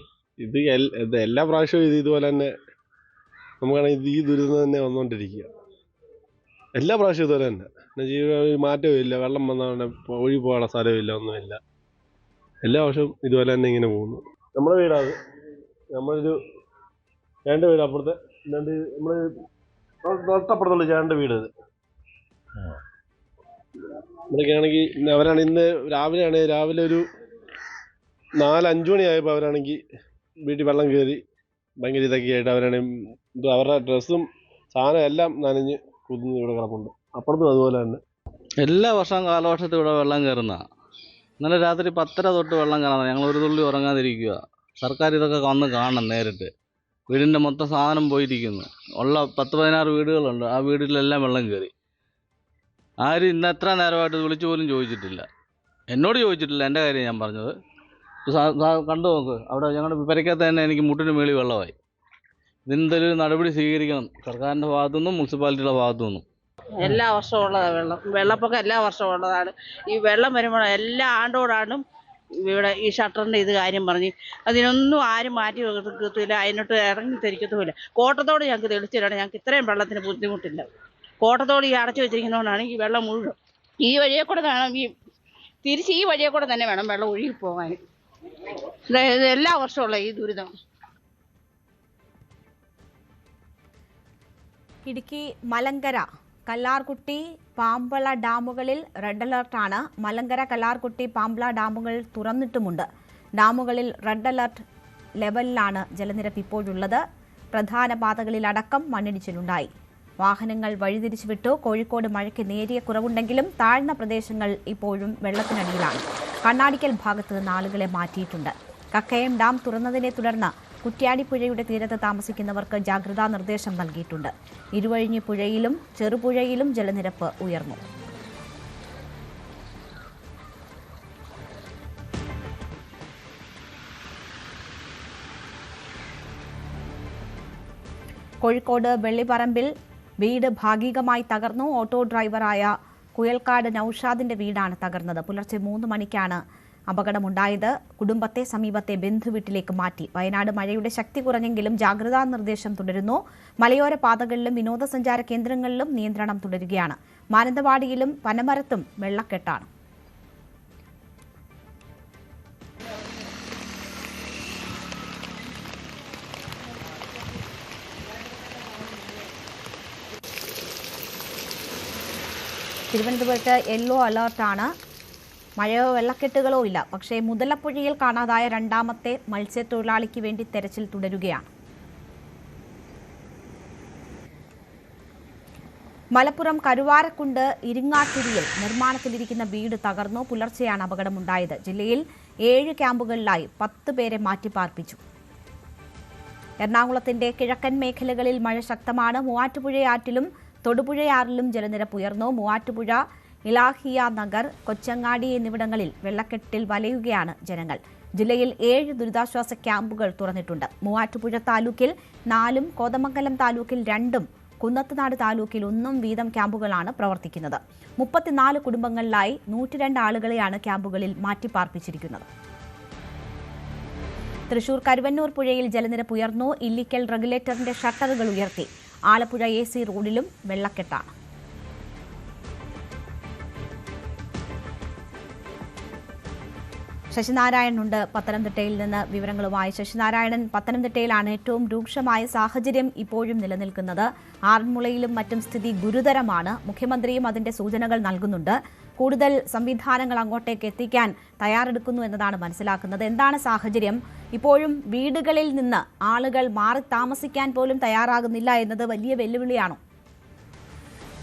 ഇത് എല്ലാ പ്രാവശ്യവും ഇതുപോലെ തന്നെ നമുക്കാണെങ്കിൽ ഈ ദുരിതം തന്നെ വന്നുകൊണ്ടിരിക്കുക. എല്ലാ പ്രാവശ്യവും ഇതുപോലെ തന്നെ മാറ്റവും ഇല്ല. വെള്ളം വന്നാൽ ഒഴുകി പോകാനുള്ള സ്ഥലമില്ല, ഒന്നുമില്ല. എല്ലാ വർഷവും ഇതുപോലെ തന്നെ ഇങ്ങനെ പോകുന്നു. നമ്മുടെ വീടാണ്, നമ്മളൊരു 2 വീട് അപ്പുറത്തെ നമ്മൾ തൊട്ടപ്പുറത്തുള്ള 2 വീട്. ഇവിടെയൊക്കെ ആണെങ്കിൽ അവരാണ് ഇന്ന് രാവിലെ ഒരു 4-5 മണിയായപ്പോൾ അവരാണെങ്കിൽ വീട്ടിൽ വെള്ളം കയറി ഭയങ്കര ഇതൊക്കെ ആയിട്ട് അവരാണെങ്കിൽ അവരുടെ ഡ്രസ്സും സാധനം എല്ലാം നനഞ്ഞ് കുതിഞ്ഞ് ഇവിടെ കിടപ്പുണ്ട്. അപ്പുറത്തും അതുപോലെ തന്നെ എല്ലാ വർഷവും കാലവർഷത്തിൽ ഇവിടെ വെള്ളം കയറുന്നതാണ്. ഇന്നലെ രാത്രി 10:30 തൊട്ട് വെള്ളം കയറുന്നത്. ഞങ്ങൾ ഒരു തുള്ളി ഉറങ്ങാതിരിക്കുക. സർക്കാർ ഇതൊക്കെ വന്ന് കാണണം നേരിട്ട്. വീടിൻ്റെ മൊത്തം സാധനം പോയിരിക്കുന്നു. ഉള്ള 10-16 വീടുകളുണ്ട്. ആ വീട്ടിലെല്ലാം വെള്ളം കയറി. ആരും ഇന്ന് എത്ര നേരമായിട്ട് വിളിച്ചു പോലും ചോദിച്ചിട്ടില്ല. എന്നോട് ചോദിച്ചിട്ടില്ല. എൻ്റെ കാര്യം ഞാൻ പറഞ്ഞത്. കണ്ടു നോക്ക്, അവിടെ ഞങ്ങളുടെ പെരയ്ക്കകത്ത് തന്നെ എനിക്ക് മുട്ടിന് മേളിൽ വെള്ളമായി. ഇതിനെന്തൊരു നടപടി സ്വീകരിക്കണം സർക്കാരിൻ്റെ ഭാഗത്തുനിന്നും മുനിസിപ്പാലിറ്റിയുടെ ഭാഗത്തുനിന്നും. എല്ലാ വർഷവും ഉള്ളതാണ് വെള്ളപ്പൊക്കം എല്ലാ വർഷവും ഉള്ളതാണ്. ഈ വെള്ളം വരുമ്പോൾ എല്ലാ ആണ്ടോടാണ്ടും ഇവിടെ ഈ ഷട്ടറിൻ്റെ ഇത് കാര്യം പറഞ്ഞ് അതിനൊന്നും ആരും മാറ്റി വെക്കത്തില്ല, അതിനോട്ട് ഇറങ്ങി തിരിക്കത്തുമില്ല. കോട്ടത്തോട് ഞങ്ങൾക്ക് തെളിച്ചിട്ടാണ് ഞങ്ങൾക്ക് ഇത്രയും വെള്ളത്തിന് ബുദ്ധിമുട്ടില്ല. കോട്ടത്തോട് ഈ അടച്ചു വെച്ചിരിക്കുന്നതുകൊണ്ടാണ് ഈ വെള്ളം മുഴുവൻ ഈ വഴിയെ കൂടെ കാണാം. തിരിച്ച് ഈ വഴിയെ കൂടെ തന്നെ വേണം വെള്ളം ഒഴുകി പോകാൻ. ഇത് എല്ലാ വർഷമുള്ള ഈ ദുരിതം. ഇടുക്കി മലങ്കര കല്ലാർകുട്ടി പാമ്പള ഡാമുകളിൽ റെഡ് അലർട്ടാണ്. മലങ്കര കല്ലാർകുട്ടി പാമ്പള ഡാമുകൾ തുറന്നിട്ടുമുണ്ട്. ഡാമുകളിൽ റെഡ് അലർട്ട് ലെവലിലാണ് ജലനിരപ്പ് ഇപ്പോഴുള്ളത്. പ്രധാന പാതകളിലടക്കം മണ്ണിടിച്ചിലുണ്ടായി. വാഹനങ്ങൾ വഴിതിരിച്ചുവിട്ടു. കോഴിക്കോട് മഴയ്ക്ക് നേരിയ കുറവുണ്ടെങ്കിലും താഴ്ന്ന പ്രദേശങ്ങൾ ഇപ്പോഴും വെള്ളത്തിനടിയിലാണ്. കണ്ണാടിക്കൽ ഭാഗത്ത് നിന്ന് ആളുകളെ മാറ്റിയിട്ടുണ്ട്. കക്കയം ഡാം തുറന്നതിനെ തുടർന്ന് കുറ്റ്യാടിപ്പുഴയുടെ തീരത്ത് താമസിക്കുന്നവർക്ക് ജാഗ്രതാ നിർദ്ദേശം നൽകിയിട്ടുണ്ട്. ഇരുവഴിഞ്ഞി പുഴയിലും ചെറുപുഴയിലും ജലനിരപ്പ് ഉയർന്നു. കോഴിക്കോട് വെള്ളിപ്പറമ്പിൽ വീട് ഭാഗികമായി തകർന്നു. ഓട്ടോ ഡ്രൈവറായ കുയൽക്കാട് നൌഷാദിന്റെ വീടാണ് തകർന്നത്. പുലർച്ചെ 3 മണിക്കാണ് അപകടമുണ്ടായത്. കുടുംബത്തെ സമീപത്തെ ബന്ധുവീട്ടിലേക്ക് മാറ്റി. വയനാട് മഴയുടെ ശക്തി കുറഞ്ഞെങ്കിലും ജാഗ്രതാ നിർദ്ദേശം തുടരുന്നു. മലയോര പാതകളിലും വിനോദസഞ്ചാര കേന്ദ്രങ്ങളിലും നിയന്ത്രണം തുടരുകയാണ്. മാനന്തവാടിയിലും പനമരത്തും വെള്ളക്കെട്ടാണ്. തിരുവനന്തപുരത്ത് യെല്ലോ അലർട്ടാണ്. മഴയോ വെള്ളക്കെട്ടുകളോ ഇല്ല. പക്ഷേ മുതലപ്പുഴയിൽ കാണാതായ രണ്ടാമത്തെ മത്സ്യത്തൊഴിലാളിക്ക് വേണ്ടി തെരച്ചിൽ തുടരുകയാണ്. മലപ്പുറം കരുവാരക്കുണ്ട് ഇരിങ്ങാട്ടിരിയിൽ നിർമ്മാണത്തിലിരിക്കുന്ന വീട് തകർന്നു. പുലർച്ചെയാണ് അപകടമുണ്ടായത്. ജില്ലയിൽ 7 ക്യാമ്പുകളിലായി 10 പേരെ മാറ്റിപ്പാർപ്പിച്ചു. എറണാകുളത്തിന്റെ കിഴക്കൻ മേഖലകളിൽ മഴ ശക്തമാണ്. മൂവാറ്റുപുഴയാറ്റിലും തൊടുപുഴയാറിലും ജലനിരപ്പ് ഉയർന്നു. മൂവാറ്റുപുഴ, ഇലാഹിയ നഗർ, കൊച്ചങ്ങാടി എന്നിവിടങ്ങളിൽ വെള്ളക്കെട്ടിൽ വലയുകയാണ് ജനങ്ങൾ. ജില്ലയിൽ 7 ദുരിതാശ്വാസ ക്യാമ്പുകൾ തുറന്നിട്ടുണ്ട്. മൂവാറ്റുപുഴ താലൂക്കിൽ 4, കോതമംഗലം താലൂക്കിൽ 2, കുന്നത്തുനാട് താലൂക്കിൽ 1 വീതം ക്യാമ്പുകളാണ് പ്രവർത്തിക്കുന്നത്. 34 കുടുംബങ്ങളിലായി 102 ആളുകളെയാണ് ക്യാമ്പുകളിൽ മാറ്റിപ്പാർപ്പിച്ചിരിക്കുന്നത്. തൃശൂർ കരുവന്നൂർ പുഴയിൽ ജലനിരപ്പ് ഉയർന്നു. ഇല്ലിക്കൽ റെഗുലേറ്ററിന്റെ ഷട്ടറുകൾ ഉയർത്തി. ആലപ്പുഴ AC റോഡിലും വെള്ളക്കെട്ടാണ്. ശശിനാരായണനുണ്ട് പത്തനംതിട്ടയിൽ നിന്ന് വിവരങ്ങളുമായി. ശശിനാരായണൻ, പത്തനംതിട്ടയിലാണ് ഏറ്റവും രൂക്ഷമായ സാഹചര്യം ഇപ്പോഴും നിലനിൽക്കുന്നത്. ആറന്മുളയിലും മറ്റും സ്ഥിതി ഗുരുതരമാണ്. മുഖ്യമന്ത്രിയും അതിന്റെ സൂചനകൾ നൽകുന്നുണ്ട്. കൂടുതൽ സംവിധാനങ്ങൾ അങ്ങോട്ടേക്ക് എത്തിക്കാൻ തയ്യാറെടുക്കുന്നു എന്നതാണ് മനസ്സിലാക്കുന്നത്. എന്താണ് സാഹചര്യം? ഇപ്പോഴും വീടുകളിൽ നിന്ന് ആളുകൾ മാറി താമസിക്കാൻ പോലും തയ്യാറാകുന്നില്ല എന്നത് വലിയ വെല്ലുവിളിയാണോ?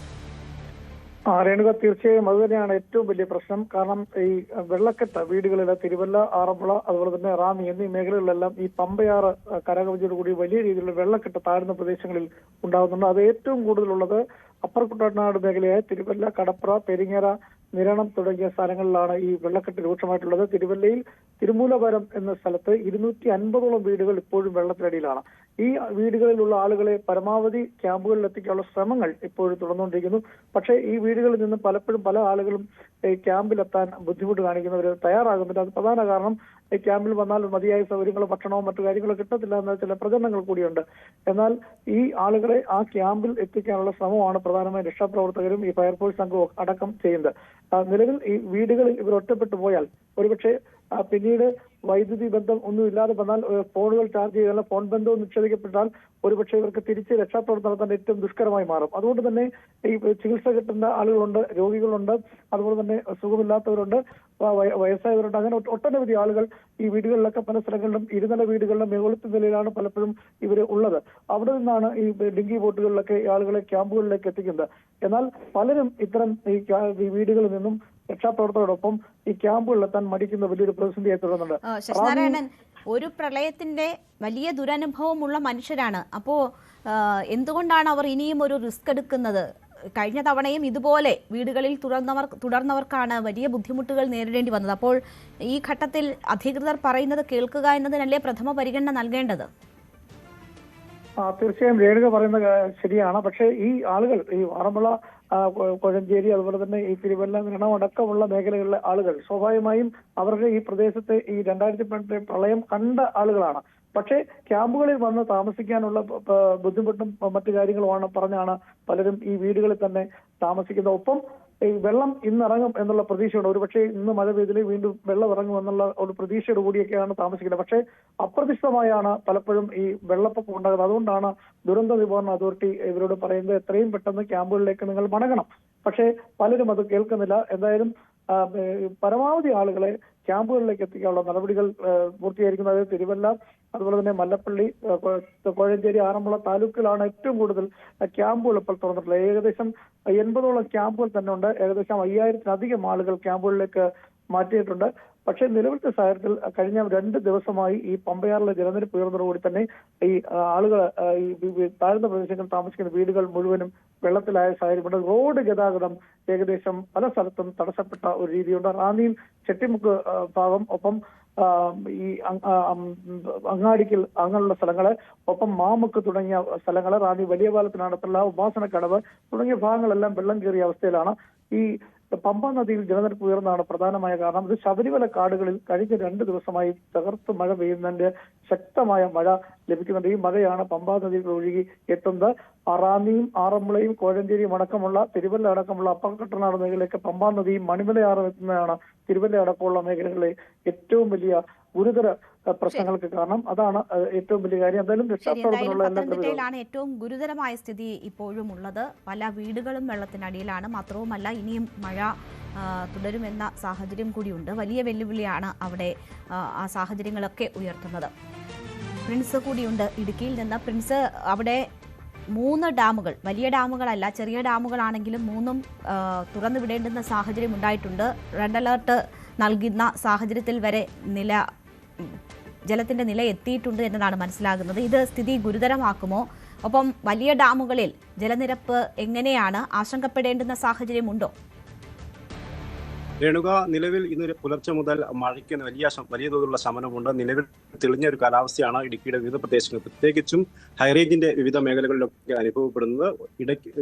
രേണുക, തീർച്ചയായും അത് തന്നെയാണ് ഏറ്റവും വലിയ പ്രശ്നം. കാരണം ഈ വെള്ളക്കെട്ട് വീടുകളിലെ തിരുവല്ല, ആറന്മുള, അതുപോലെ തന്നെ റാന്നി എന്നീ മേഖലകളിലെല്ലാം ഈ പമ്പയാറ് കരകവിഞ്ഞോടുകൂടി വലിയ രീതിയിലുള്ള വെള്ളക്കെട്ട് താഴ്ന്ന പ്രദേശങ്ങളിൽ ഉണ്ടാകുന്നുണ്ട്. അത് ഏറ്റവും കൂടുതലുള്ളത് അപ്പർ കുട്ടനാട് മേഖലയായ തിരുവല്ല, കടപ്ര, പെരിങ്ങര, നിരണം തുടങ്ങിയ സ്ഥലങ്ങളിലാണ് ഈ വെള്ളക്കെട്ട് രൂക്ഷമായിട്ടുള്ളത്. തിരുവല്ലയിൽ തിരുമൂലപുരം എന്ന സ്ഥലത്ത് 250ഓളം വീടുകൾ ഇപ്പോഴും വെള്ളത്തിനടിയിലാണ്. ഈ വീടുകളിലുള്ള ആളുകളെ പരമാവധി ക്യാമ്പുകളിൽ എത്തിക്കാനുള്ള ശ്രമങ്ങൾ ഇപ്പോഴും തുടർന്നുകൊണ്ടിരിക്കുന്നു. പക്ഷേ ഈ വീടുകളിൽ നിന്ന് പലപ്പോഴും പല ആളുകളും ഈ ക്യാമ്പിലെത്താൻ ബുദ്ധിമുട്ട് കാണിക്കുന്നവർ തയ്യാറാകുന്നില്ല. അത് പ്രധാന കാരണം ഈ ക്യാമ്പിൽ വന്നാൽ മതിയായ സൗകര്യങ്ങളോ ഭക്ഷണമോ മറ്റു കാര്യങ്ങളോ കിട്ടത്തില്ല എന്ന ചില പ്രചരണങ്ങൾ കൂടിയുണ്ട്. എന്നാൽ ഈ ആളുകളെ ആ ക്യാമ്പിൽ എത്തിക്കാനുള്ള ശ്രമമാണ് പ്രധാനമായും രക്ഷാപ്രവർത്തകരും ഈ ഫയർഫോഴ്സ് സംഘവും അടക്കം ചെയ്യുന്നത്. നിലവിൽ ഈ വീടുകളിൽ ഇവർ ഒറ്റപ്പെട്ടു പോയാൽ ഒരുപക്ഷെ പിന്നീട് വൈദ്യുതി ബന്ധം ഒന്നും ഇല്ലാതെ വന്നാൽ ഫോണുകൾ ചാർജ് ചെയ്താൽ ഫോൺ ബന്ധവും നിഷേധിക്കപ്പെട്ടാൽ ഒരുപക്ഷെ ഇവർക്ക് തിരിച്ച് രക്ഷാപ്രവർത്തനം നടത്താൻ ഏറ്റവും ദുഷ്കരമായി മാറും. അതുകൊണ്ട് തന്നെ ഈ ചികിത്സ കിട്ടുന്ന ആളുകളുണ്ട്, രോഗികളുണ്ട്, അതുപോലെ തന്നെ സുഖമില്ലാത്തവരുണ്ട്, വയസ്സായവരുണ്ട്. അങ്ങനെ ഒട്ടനവധി ആളുകൾ ഈ വീടുകളിലൊക്കെ പല സ്ഥലങ്ങളിലും ഇരുനില വീടുകളിലും മുകളിലത്തെ നിലയിലാണ് പലപ്പോഴും ഇവർ ഉള്ളത്. അവിടെ നിന്നാണ് ഈ ഡിങ്കി ബോട്ടുകളിലൊക്കെ ആളുകളെ ക്യാമ്പുകളിലേക്ക് എത്തിക്കുന്നത്. എന്നാൽ പലരും ഇത്തരം ഈ വീടുകളിൽ നിന്നും രക്ഷാപ്രവർത്തകരോടൊപ്പം ഈ ക്യാമ്പുകളിലെത്താൻ മടിക്കുന്ന വലിയൊരു പ്രതിസന്ധിയായി തുടരുന്നുണ്ട്. ശശിനാരായണൻ, ഒരു പ്രളയത്തിന്റെ വലിയ ദുരനുഭവമുള്ള മനുഷ്യരാണ്. അപ്പോ എന്തുകൊണ്ടാണ് അവർ ഇനിയും ഒരു റിസ്ക് എടുക്കുന്നത്? കഴിഞ്ഞ തവണയും ഇതുപോലെ വീടുകളിൽ തുടർന്നവർക്കാണ് വലിയ ബുദ്ധിമുട്ടുകൾ നേരിടേണ്ടി വന്നത്. അപ്പോൾ ഈ ഘട്ടത്തിൽ അധികൃതർ പറയുന്നത് കേൾക്കുക എന്നതിനല്ലേ പ്രഥമ പരിഗണന നൽകേണ്ടത്? തീർച്ചയായും രേണുക പറയുന്നത് ശരിയാണ്. പക്ഷേ ഈ ആളുകൾ ഈ ആറന്മുള, കോഴഞ്ചേരി, അതുപോലെ തന്നെ ഈ തിരുവല്ല, നിരണം അടക്കമുള്ള മേഖലകളിലെ ആളുകൾ സ്വാഭാവികമായും അവരുടെ ഈ പ്രദേശത്തെ ഈ 2018 പ്രളയം കണ്ട ആളുകളാണ്. പക്ഷേ ക്യാമ്പുകളിൽ വന്ന് താമസിക്കാനുള്ള ബുദ്ധിമുട്ടും മറ്റു കാര്യങ്ങളുമാണ് പറഞ്ഞാണ് പലരും ഈ വീടുകളിൽ തന്നെ താമസിക്കുന്നത്. ഒപ്പം ഈ വെള്ളം ഇന്നിറങ്ങും എന്നുള്ള പ്രതീക്ഷയുണ്ട്. ഒരുപക്ഷെ ഇന്ന് മഴ പെയ്തിൽ വീണ്ടും വെള്ളം ഇറങ്ങും എന്നുള്ള ഒരു പ്രതീക്ഷയോട് കൂടിയൊക്കെയാണ് താമസിക്കുന്നത്. പക്ഷേ അപ്രതീക്ഷിതമായാണ് പലപ്പോഴും ഈ വെള്ളപ്പൊക്കം ഉണ്ടാകുന്നത്. അതുകൊണ്ടാണ് ദുരന്ത നിവാരണ അതോറിറ്റി ഇവരോട് പറയുന്നത് എത്രയും പെട്ടെന്ന് ക്യാമ്പുകളിലേക്ക് നിങ്ങൾ മടങ്ങണം. പക്ഷേ പലരും അത് കേൾക്കുന്നില്ല. എന്തായാലും പരമാവധി ആളുകളെ ക്യാമ്പുകളിലേക്ക് എത്തിക്കാനുള്ള നടപടികൾ പൂർത്തീകരിക്കുന്നത്. അതായത് തിരുവല്ല, അതുപോലെ തന്നെ മല്ലപ്പള്ളി, കോഴഞ്ചേരി, ആറന്മുള താലൂക്കിലാണ് ഏറ്റവും കൂടുതൽ ക്യാമ്പുകൾ ഇപ്പോൾ തുറന്നിട്ടുള്ളത്. ഏകദേശം 80ഓളം ക്യാമ്പുകൾ തന്നെ ഉണ്ട്. ഏകദേശം 5000-ലധികം ആളുകൾ ക്യാമ്പുകളിലേക്ക് മാറ്റിയിട്ടുണ്ട്. പക്ഷേ നിലവിലത്തെ സാഹചര്യത്തിൽ കഴിഞ്ഞ 2 ദിവസമായി ഈ പമ്പയാറിലെ ജലനിരപ്പ് ഉയർന്നതോടുകൂടി തന്നെ ഈ ആളുകൾ ഈ താഴ്ന്ന പ്രദേശങ്ങളിൽ താമസിക്കുന്ന വീടുകൾ മുഴുവനും വെള്ളത്തിലായ സാഹചര്യമുണ്ട്. റോഡ് ഗതാഗതം ഏകദേശം പല സ്ഥലത്തും തടസ്സപ്പെട്ട ഒരു രീതിയുണ്ട്. റാന്നിയിൽ ചെട്ടിമുക്ക് ഭാഗം, ഒപ്പം ഈ അങ്ങാടിക്കൽ അങ്ങനെയുള്ള സ്ഥലങ്ങള്, ഒപ്പം മാമുക്ക് തുടങ്ങിയ സ്ഥലങ്ങള്, റാന്നി വലിയ പാലത്തിനടുത്തുള്ള ഉപാസനക്കടവ് തുടങ്ങിയ ഭാഗങ്ങളെല്ലാം വെള്ളം കയറിയ അവസ്ഥയിലാണ്. ഈ പമ്പ നദിയിൽ ജലനിരപ്പ് ഉയർന്നതാണ് പ്രധാനമായ കാരണം. ഇത് ശബരിമല കാടുകളിൽ കഴിഞ്ഞ 2 ദിവസമായി തകർത്ത് മഴ പെയ്യുന്നതിന്റെ ശക്തമായ മഴ ലഭിക്കുന്നുണ്ട്. ഈ മഴയാണ് പമ്പാ നദിയിൽ ഒഴുകി എത്തുന്നത്. റാന്നിയും ആറന്മുളയും കോഴഞ്ചേരിയും അടക്കമുള്ള തിരുവല്ല അടക്കമുള്ള അപ്പർ കുട്ടനാട് മേഖലയിലേക്ക് പമ്പാ നദിയും മണിമലയാറും എത്തുന്നതാണ് തിരുവല്ല അടക്കമുള്ള മേഖലകളിലെ ഏറ്റവും വലിയ ഗുരുതര പ്രശ്നങ്ങൾക്ക് കാരണം. അതാണ് ഏറ്റവും വലിയ കാര്യം. എന്തായാലും രക്ഷാപ്രവർത്തനമുള്ള എല്ലാ പത്തനംതിട്ടയിലാണ് ഏറ്റവും ഗുരുതരമായ സ്ഥിതി ഇപ്പോഴും ഉള്ളത്. പല വീടുകളും വെള്ളത്തിനടിയിലാണ്. മാത്രവുമല്ല ഇനിയും മഴ തുടരുമെന്ന സാഹചര്യം കൂടിയുണ്ട്. വലിയ വെല്ലുവിളിയാണ് അവിടെ ആ സാഹചര്യങ്ങളൊക്കെ ഉയർത്തുന്നത്. പ്രിൻസ് കൂടിയുണ്ട് ഇടുക്കിയിൽ നിന്ന്. പ്രിൻസ്, അവിടെ 3 ഡാമുകൾ, വലിയ ഡാമുകളല്ല, ചെറിയ ഡാമുകളാണെങ്കിലും 3ഉം തുറന്നു വിടേണ്ടുന്ന സാഹചര്യം ഉണ്ടായിട്ടുണ്ട്. റെഡ് അലർട്ട് നൽകുന്ന സാഹചര്യത്തിൽ വരെ ജലത്തിന്റെ നില എത്തിയിട്ടുണ്ട് എന്നതാണ് മനസ്സിലാകുന്നത്. ഇത് സ്ഥിതി ഗുരുതരമാക്കുമോ? ഒപ്പം വലിയ ഡാമുകളിൽ ജലനിരപ്പ് എങ്ങനെയാണ്? ആശങ്കപ്പെടേണ്ടുന്ന സാഹചര്യമുണ്ടോ? രേണുക, നിലവിൽ ഇന്ന് പുലർച്ചെ മുതൽ മഴയ്ക്ക് വലിയ തോതിലുള്ള ശമനമുണ്ട്. നിലവിൽ തെളിഞ്ഞ ഒരു കാലാവസ്ഥയാണ് ഇടുക്കിയുടെ വിവിധ പ്രദേശങ്ങളിൽ, പ്രത്യേകിച്ചും ഹൈറേഞ്ചിന്റെ വിവിധ മേഖലകളിലൊക്കെ അനുഭവപ്പെടുന്നത്.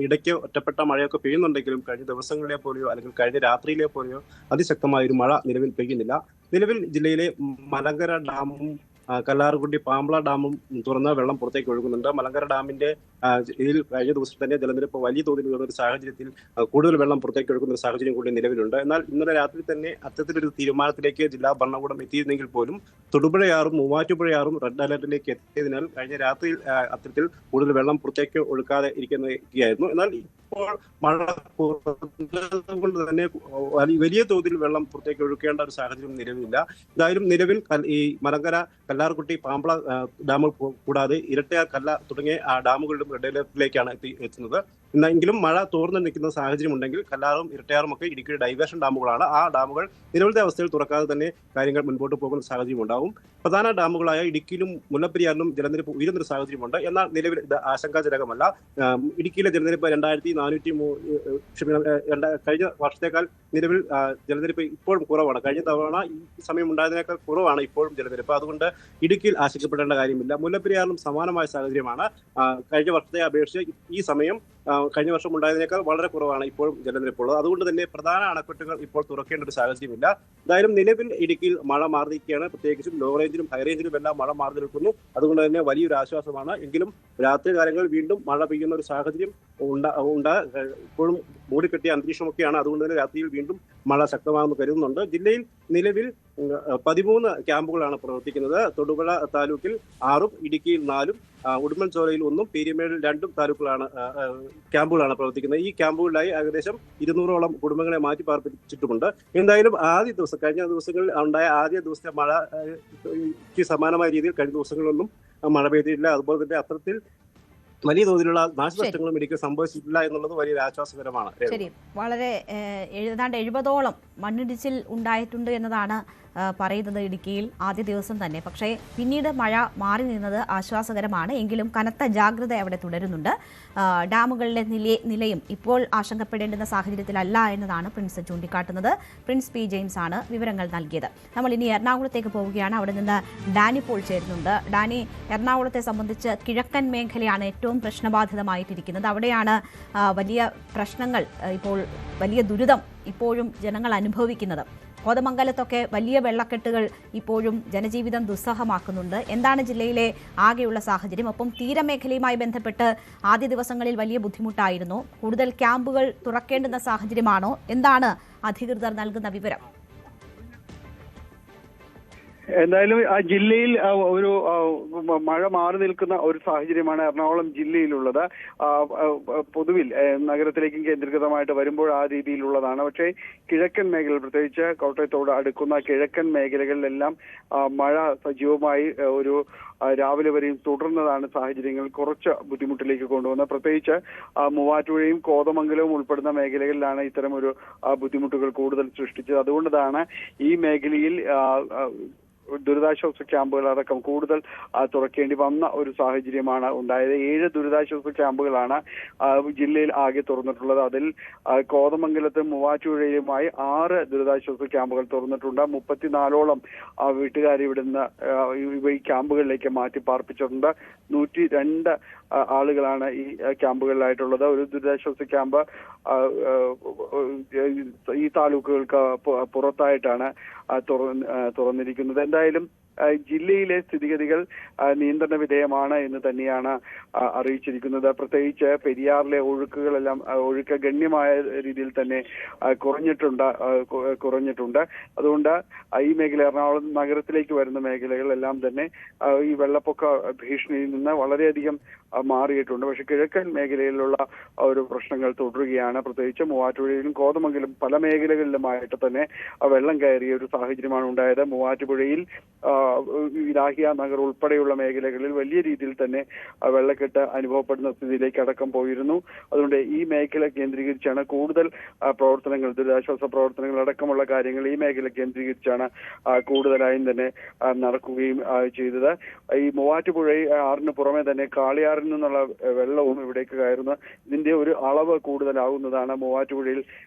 ഇടയ്ക്ക് ഒറ്റപ്പെട്ട മഴയൊക്കെ പെയ്യുന്നുണ്ടെങ്കിലും കഴിഞ്ഞ ദിവസങ്ങളിലെ പോലെയോ അല്ലെങ്കിൽ കഴിഞ്ഞ രാത്രിയിലെ പോലെയോ അതിശക്തമായ ഒരു മഴ നിലവിൽ പെയ്യുന്നില്ല. നിലവിൽ ജില്ലയിലെ മലങ്കര ഡാമും കല്ലാർകുട്ടി പാമ്പ്ള ഡാമും തുറന്ന വെള്ളം പുറത്തേക്ക് ഒഴുകുന്നുണ്ട്. മലങ്കര ഡാമിന്റെ ഇതിൽ കഴിഞ്ഞ ദിവസം തന്നെ ജലനിരപ്പ് വലിയ തോതിൽ ഉയർന്ന ഒരു സാഹചര്യത്തിൽ കൂടുതൽ വെള്ളം പുറത്തേക്ക് ഒഴുകുന്ന ഒരു സാഹചര്യം കൂടി നിലവിലുണ്ട്. എന്നാൽ ഇന്നലെ രാത്രി തന്നെ അത്തരത്തിലൊരു തീരുമാനത്തിലേക്ക് ജില്ലാ ഭരണകൂടം എത്തിയിരുന്നെങ്കിൽ പോലും തൊടുപുഴയാറും മൂവാറ്റുപുഴയാറും റെഡ് അലർട്ടിലേക്ക് എത്തിയതിനാൽ കഴിഞ്ഞ രാത്രിയിൽ അത്തരത്തിൽ കൂടുതൽ വെള്ളം പുറത്തേക്ക് ഒഴുക്കാതെ ഇരിക്കുകയായിരുന്നു. എന്നാൽ ഇപ്പോൾ മഴ കൊണ്ട് തന്നെ വലിയ തോതിൽ വെള്ളം പുറത്തേക്ക് ഒഴുക്കേണ്ട ഒരു സാഹചര്യം നിലവിലില്ല. എന്തായാലും നിലവിൽ ഈ മലങ്കര, കല്ലാർകുട്ടി, പാമ്പ്ള ഡാമുകൾ കൂടാതെ ഇരട്ടയാർ, കല്ലാർ തുടങ്ങിയ ഡാമുകളുടെ റെഡ് അലർട്ടിലേക്കാണ് എത്തുന്നത്. എന്നെങ്കിലും മഴ തോർന്നു നിൽക്കുന്ന സാഹചര്യം ഉണ്ടെങ്കിൽ കല്ലാറും ഇരട്ടയാറും ഒക്കെ ഇടുക്കിയുടെ ഡൈവേർഷൻ ഡാമുകളാണ്. ആ ഡാമുകൾ നിലവിലത്തെ അവസ്ഥയിൽ തുറക്കാതെ തന്നെ കാര്യങ്ങൾ മുൻപോട്ട് പോകുന്ന സാഹചര്യം ഉണ്ടാവും. പ്രധാന ഡാമുകളായ ഇടുക്കിയിലും മുല്ലപ്പെരിയാറിലും ജലനിരപ്പ് ഉയരുന്നൊരു സാഹചര്യമുണ്ട്. എന്നാൽ നിലവിൽ ഇത് ആശങ്കാജനകമല്ല. ഇടുക്കിയിലെ ജലനിരപ്പ് കഴിഞ്ഞ വർഷത്തേക്കാൾ നിലവിൽ ജലനിരപ്പ് ഇപ്പോഴും കുറവാണ്. കഴിഞ്ഞ തവണ ഈ സമയം ഉണ്ടായതിനേക്കാൾ കുറവാണ് ഇപ്പോഴും ജലനിരപ്പ്. അതുകൊണ്ട് ഇടുക്കിയിൽ ആശങ്കപ്പെടേണ്ട കാര്യമില്ല. മുല്ലപ്പെരിയാറിലും സമാനമായ സാഹചര്യമാണ്. കഴിഞ്ഞ വർഷത്തെ അപേക്ഷിച്ച് ഈ സമയം കഴിഞ്ഞ വർഷം ഉണ്ടായതിനേക്കാൾ വളരെ കുറവാണ് ഇപ്പോഴും ജലനിരപ്പുള്ളത്. അതുകൊണ്ട് തന്നെ പ്രധാന അണക്കെട്ടുകൾ ഇപ്പോൾ തുറക്കേണ്ട ഒരു സാഹചര്യമില്ല. എന്തായാലും നിലവിൽ ഇടുക്കിയിൽ മഴ മാറി നിൽക്കുകയാണ്. പ്രത്യേകിച്ചും ലോ റേഞ്ചിലും ഹൈ റേഞ്ചിലും എല്ലാം മഴ മാറി നിൽക്കുന്നു. അതുകൊണ്ട് തന്നെ വലിയൊരു ആശ്വാസമാണ്. എങ്കിലും രാത്രി കാലങ്ങളിൽ വീണ്ടും മഴ പെയ്യുന്ന ഒരു സാഹചര്യം ഇപ്പോഴും മൂടിക്കെട്ടിയ അന്തരീക്ഷമൊക്കെയാണ്. അതുകൊണ്ട് തന്നെ രാത്രിയിൽ വീണ്ടും മഴ ശക്തമാണെന്ന് കരുതുന്നുണ്ട്. ജില്ലയിൽ നിലവിൽ 13 ക്യാമ്പുകളാണ് പ്രവർത്തിക്കുന്നത്. തൊടുപുഴ താലൂക്കിൽ 6ഉം ഇടുക്കിയിൽ 4ഉം ഉടുമ്പൻചോലയിൽ 1ഉം പീരുമേടിൽ 2 താലൂക്കുകളാണ് ക്യാമ്പുകളാണ് പ്രവർത്തിക്കുന്നത്. ഈ ക്യാമ്പുകളിലായി ഏകദേശം 200ഓളം കുടുംബങ്ങളെ മാറ്റി പാർപ്പിച്ചിട്ടുമുണ്ട്. എന്തായാലും കഴിഞ്ഞ ദിവസങ്ങളിൽ ഉണ്ടായ ആദ്യ ദിവസത്തെ മഴയ്ക്ക് സമാനമായ രീതിയിൽ കഴിഞ്ഞ ദിവസങ്ങളിലൊന്നും മഴ പെയ്തിട്ടില്ല. അതുപോലെ തന്നെ അത്തരത്തിൽ വലിയ തോതിലുള്ള നാശനഷ്ടങ്ങളും ഇടുക്കി സംഭവിച്ചിട്ടില്ല എന്നുള്ളത് വലിയൊരു ആശ്വാസകരമാണ്. ശരി, വളരെ ഏതാണ്ട് 70ഓളം മണ്ണിടിച്ചിൽ ഉണ്ടായിട്ടുണ്ട് എന്നതാണ് പറയുന്നത് ഇടുക്കിയിൽ ആദ്യ ദിവസം തന്നെ. പക്ഷേ പിന്നീട് മഴ മാറി നിന്നത് ആശ്വാസകരമാണ്. എങ്കിലും കനത്ത ജാഗ്രത അവിടെ തുടരുന്നുണ്ട്. ഡാമുകളിലെ നിലയും ഇപ്പോൾ ആശങ്കപ്പെടേണ്ടുന്ന സാഹചര്യത്തിലല്ല എന്നതാണ് പ്രിൻസ് ചൂണ്ടിക്കാട്ടുന്നത്. പ്രിൻസ് പി ജെയിംസ് ആണ് വിവരങ്ങൾ നൽകിയത്. നമ്മൾ ഇനി എറണാകുളത്തേക്ക് പോവുകയാണ്. അവിടെ നിന്ന് ഡാനി പോൾ ചേരുന്നുണ്ട്. ഡാനി, എറണാകുളത്തെ സംബന്ധിച്ച് കിഴക്കൻ മേഖലയാണ് ഏറ്റവും പ്രശ്നബാധിതമായിട്ടിരിക്കുന്നത്. അവിടെയാണ് വലിയ പ്രശ്നങ്ങൾ, ഇപ്പോൾ വലിയ ദുരിതം ഇപ്പോഴും ജനങ്ങൾ അനുഭവിക്കുന്നത്. കോതമംഗലത്തൊക്കെ വലിയ വെള്ളക്കെട്ടുകൾ ഇപ്പോഴും ജനജീവിതം ദുസ്സഹമാക്കുന്നുണ്ട്. എന്താണ് ജില്ലയിലെ ആകെയുള്ള സാഹചര്യം? ഒപ്പം തീരമേഖലയുമായി ബന്ധപ്പെട്ട് ആദ്യ ദിവസങ്ങളിൽ വലിയ ബുദ്ധിമുട്ടായിരുന്നു. കൂടുതൽ ക്യാമ്പുകൾ തുറക്കേണ്ടുന്ന സാഹചര്യമാണോ? എന്താണ് അധികൃതർ നൽകുന്ന വിവരം? എന്തായാലും ആ ജില്ലയിൽ ഒരു മഴ മാറി നിൽക്കുന്ന ഒരു സാഹചര്യമാണ് എറണാകുളം ജില്ലയിലുള്ളത്. പൊതുവിൽ നഗരത്തിലേക്കും കേന്ദ്രീകൃതമായിട്ട് വരുമ്പോൾ ആ രീതിയിലുള്ളതാണ്. പക്ഷേ കിഴക്കൻ മേഖല, പ്രത്യേകിച്ച് കോട്ടയത്തോട് അടുക്കുന്ന കിഴക്കൻ മേഖലകളിലെല്ലാം മഴ സജീവമായി ഒരു രാവിലെ വരെയും തുടർന്നതാണ് സാഹചര്യങ്ങൾ കുറച്ച് ബുദ്ധിമുട്ടിലേക്ക് കൊണ്ടുവന്നത്. പ്രത്യേകിച്ച് മൂവാറ്റുപുഴയും കോതമംഗലവും ഉൾപ്പെടുന്ന മേഖലകളിലാണ് ഇത്തരം ഒരു ബുദ്ധിമുട്ടുകൾ കൂടുതൽ സൃഷ്ടിച്ചത്. അതുകൊണ്ടാണ് ഈ മേഖലയിൽ ദുരിതാശ്വാസ ക്യാമ്പുകൾ അടക്കം കൂടുതൽ തുറക്കേണ്ടി വന്ന ഒരു സാഹചര്യമാണ് ഉണ്ടായത്. 7 ദുരിതാശ്വാസ ക്യാമ്പുകളാണ് ജില്ലയിൽ ആകെ തുറന്നിട്ടുള്ളത്. അതിൽ കോതമംഗലത്തും മൂവാറ്റുപുഴയിലുമായി 6 ദുരിതാശ്വാസ ക്യാമ്പുകൾ തുറന്നിട്ടുണ്ട്. 34ഓളം വീട്ടുകാർ ഇവിടുന്ന് ഈ ക്യാമ്പുകളിലേക്ക് മാറ്റി പാർപ്പിച്ചിട്ടുണ്ട്. 102 ആളുകളാണ് ഈ ക്യാമ്പുകളിലായിട്ടുള്ളത്. ഒരു ദുരിതാശ്വാസ ക്യാമ്പ് ഈ താലൂക്കുകൾക്ക് പുറത്തായിട്ടാണ് തുറന്നിരിക്കുന്നത്. എന്തായാലും ജില്ലയിലെ സ്ഥിതിഗതികൾ നിയന്ത്രണ വിധേയമാണ് എന്ന് തന്നെയാണ് അറിയിച്ചിരിക്കുന്നത്. പ്രത്യേകിച്ച് പെരിയാറിലെ ഒഴുക്ക് ഗണ്യമായ രീതിയിൽ തന്നെ കുറഞ്ഞിട്ടുണ്ട്. അതുകൊണ്ട് ഈ മേഖല എറണാകുളം നഗരത്തിലേക്ക് വരുന്ന മേഖലകളെല്ലാം തന്നെ ഈ വെള്ളപ്പൊക്ക ഭീഷണിയിൽ നിന്ന് വളരെയധികം മാറിയിട്ടുണ്ട്. പക്ഷെ കിഴക്കൻ മേഖലയിലുള്ള ഒരു പ്രശ്നങ്ങൾ തുടരുകയാണ്. പ്രത്യേകിച്ച് മൂവാറ്റുപുഴയിലും കോതമംഗലം പല മേഖലകളിലുമായിട്ട് തന്നെ വെള്ളം കയറിയ ഒരു സാഹചര്യമാണ് ഉണ്ടായത്. മൂവാറ്റുപുഴയിൽ ഇലാഹിയ നഗർ ഉൾപ്പെടെയുള്ള മേഖലകളിൽ വലിയ രീതിയിൽ തന്നെ വെള്ളക്കെട്ട് അനുഭവപ്പെടുന്ന സ്ഥിതിയിലേക്ക് അടക്കം പോയിരുന്നു. അതുകൊണ്ട് ഈ മേഖല കേന്ദ്രീകരിച്ചാണ് കൂടുതൽ പ്രവർത്തനങ്ങൾ, ദുരിതാശ്വാസ പ്രവർത്തനങ്ങൾ അടക്കമുള്ള കാര്യങ്ങൾ ഈ മേഖല കേന്ദ്രീകരിച്ചാണ് കൂടുതലായും തന്നെ നടക്കുകയും ചെയ്തത്. ഈ മൂവാറ്റുപുഴ ആറിന് പുറമെ തന്നെ കാളിയാറിൽ നിന്നുള്ള വെള്ളവും ഇവിടേക്ക് കയറുന്ന ഇതിന്റെ ഒരു അളവ് കൂടുതലാവുന്നതാണ് മൂവാറ്റുപുഴയിൽ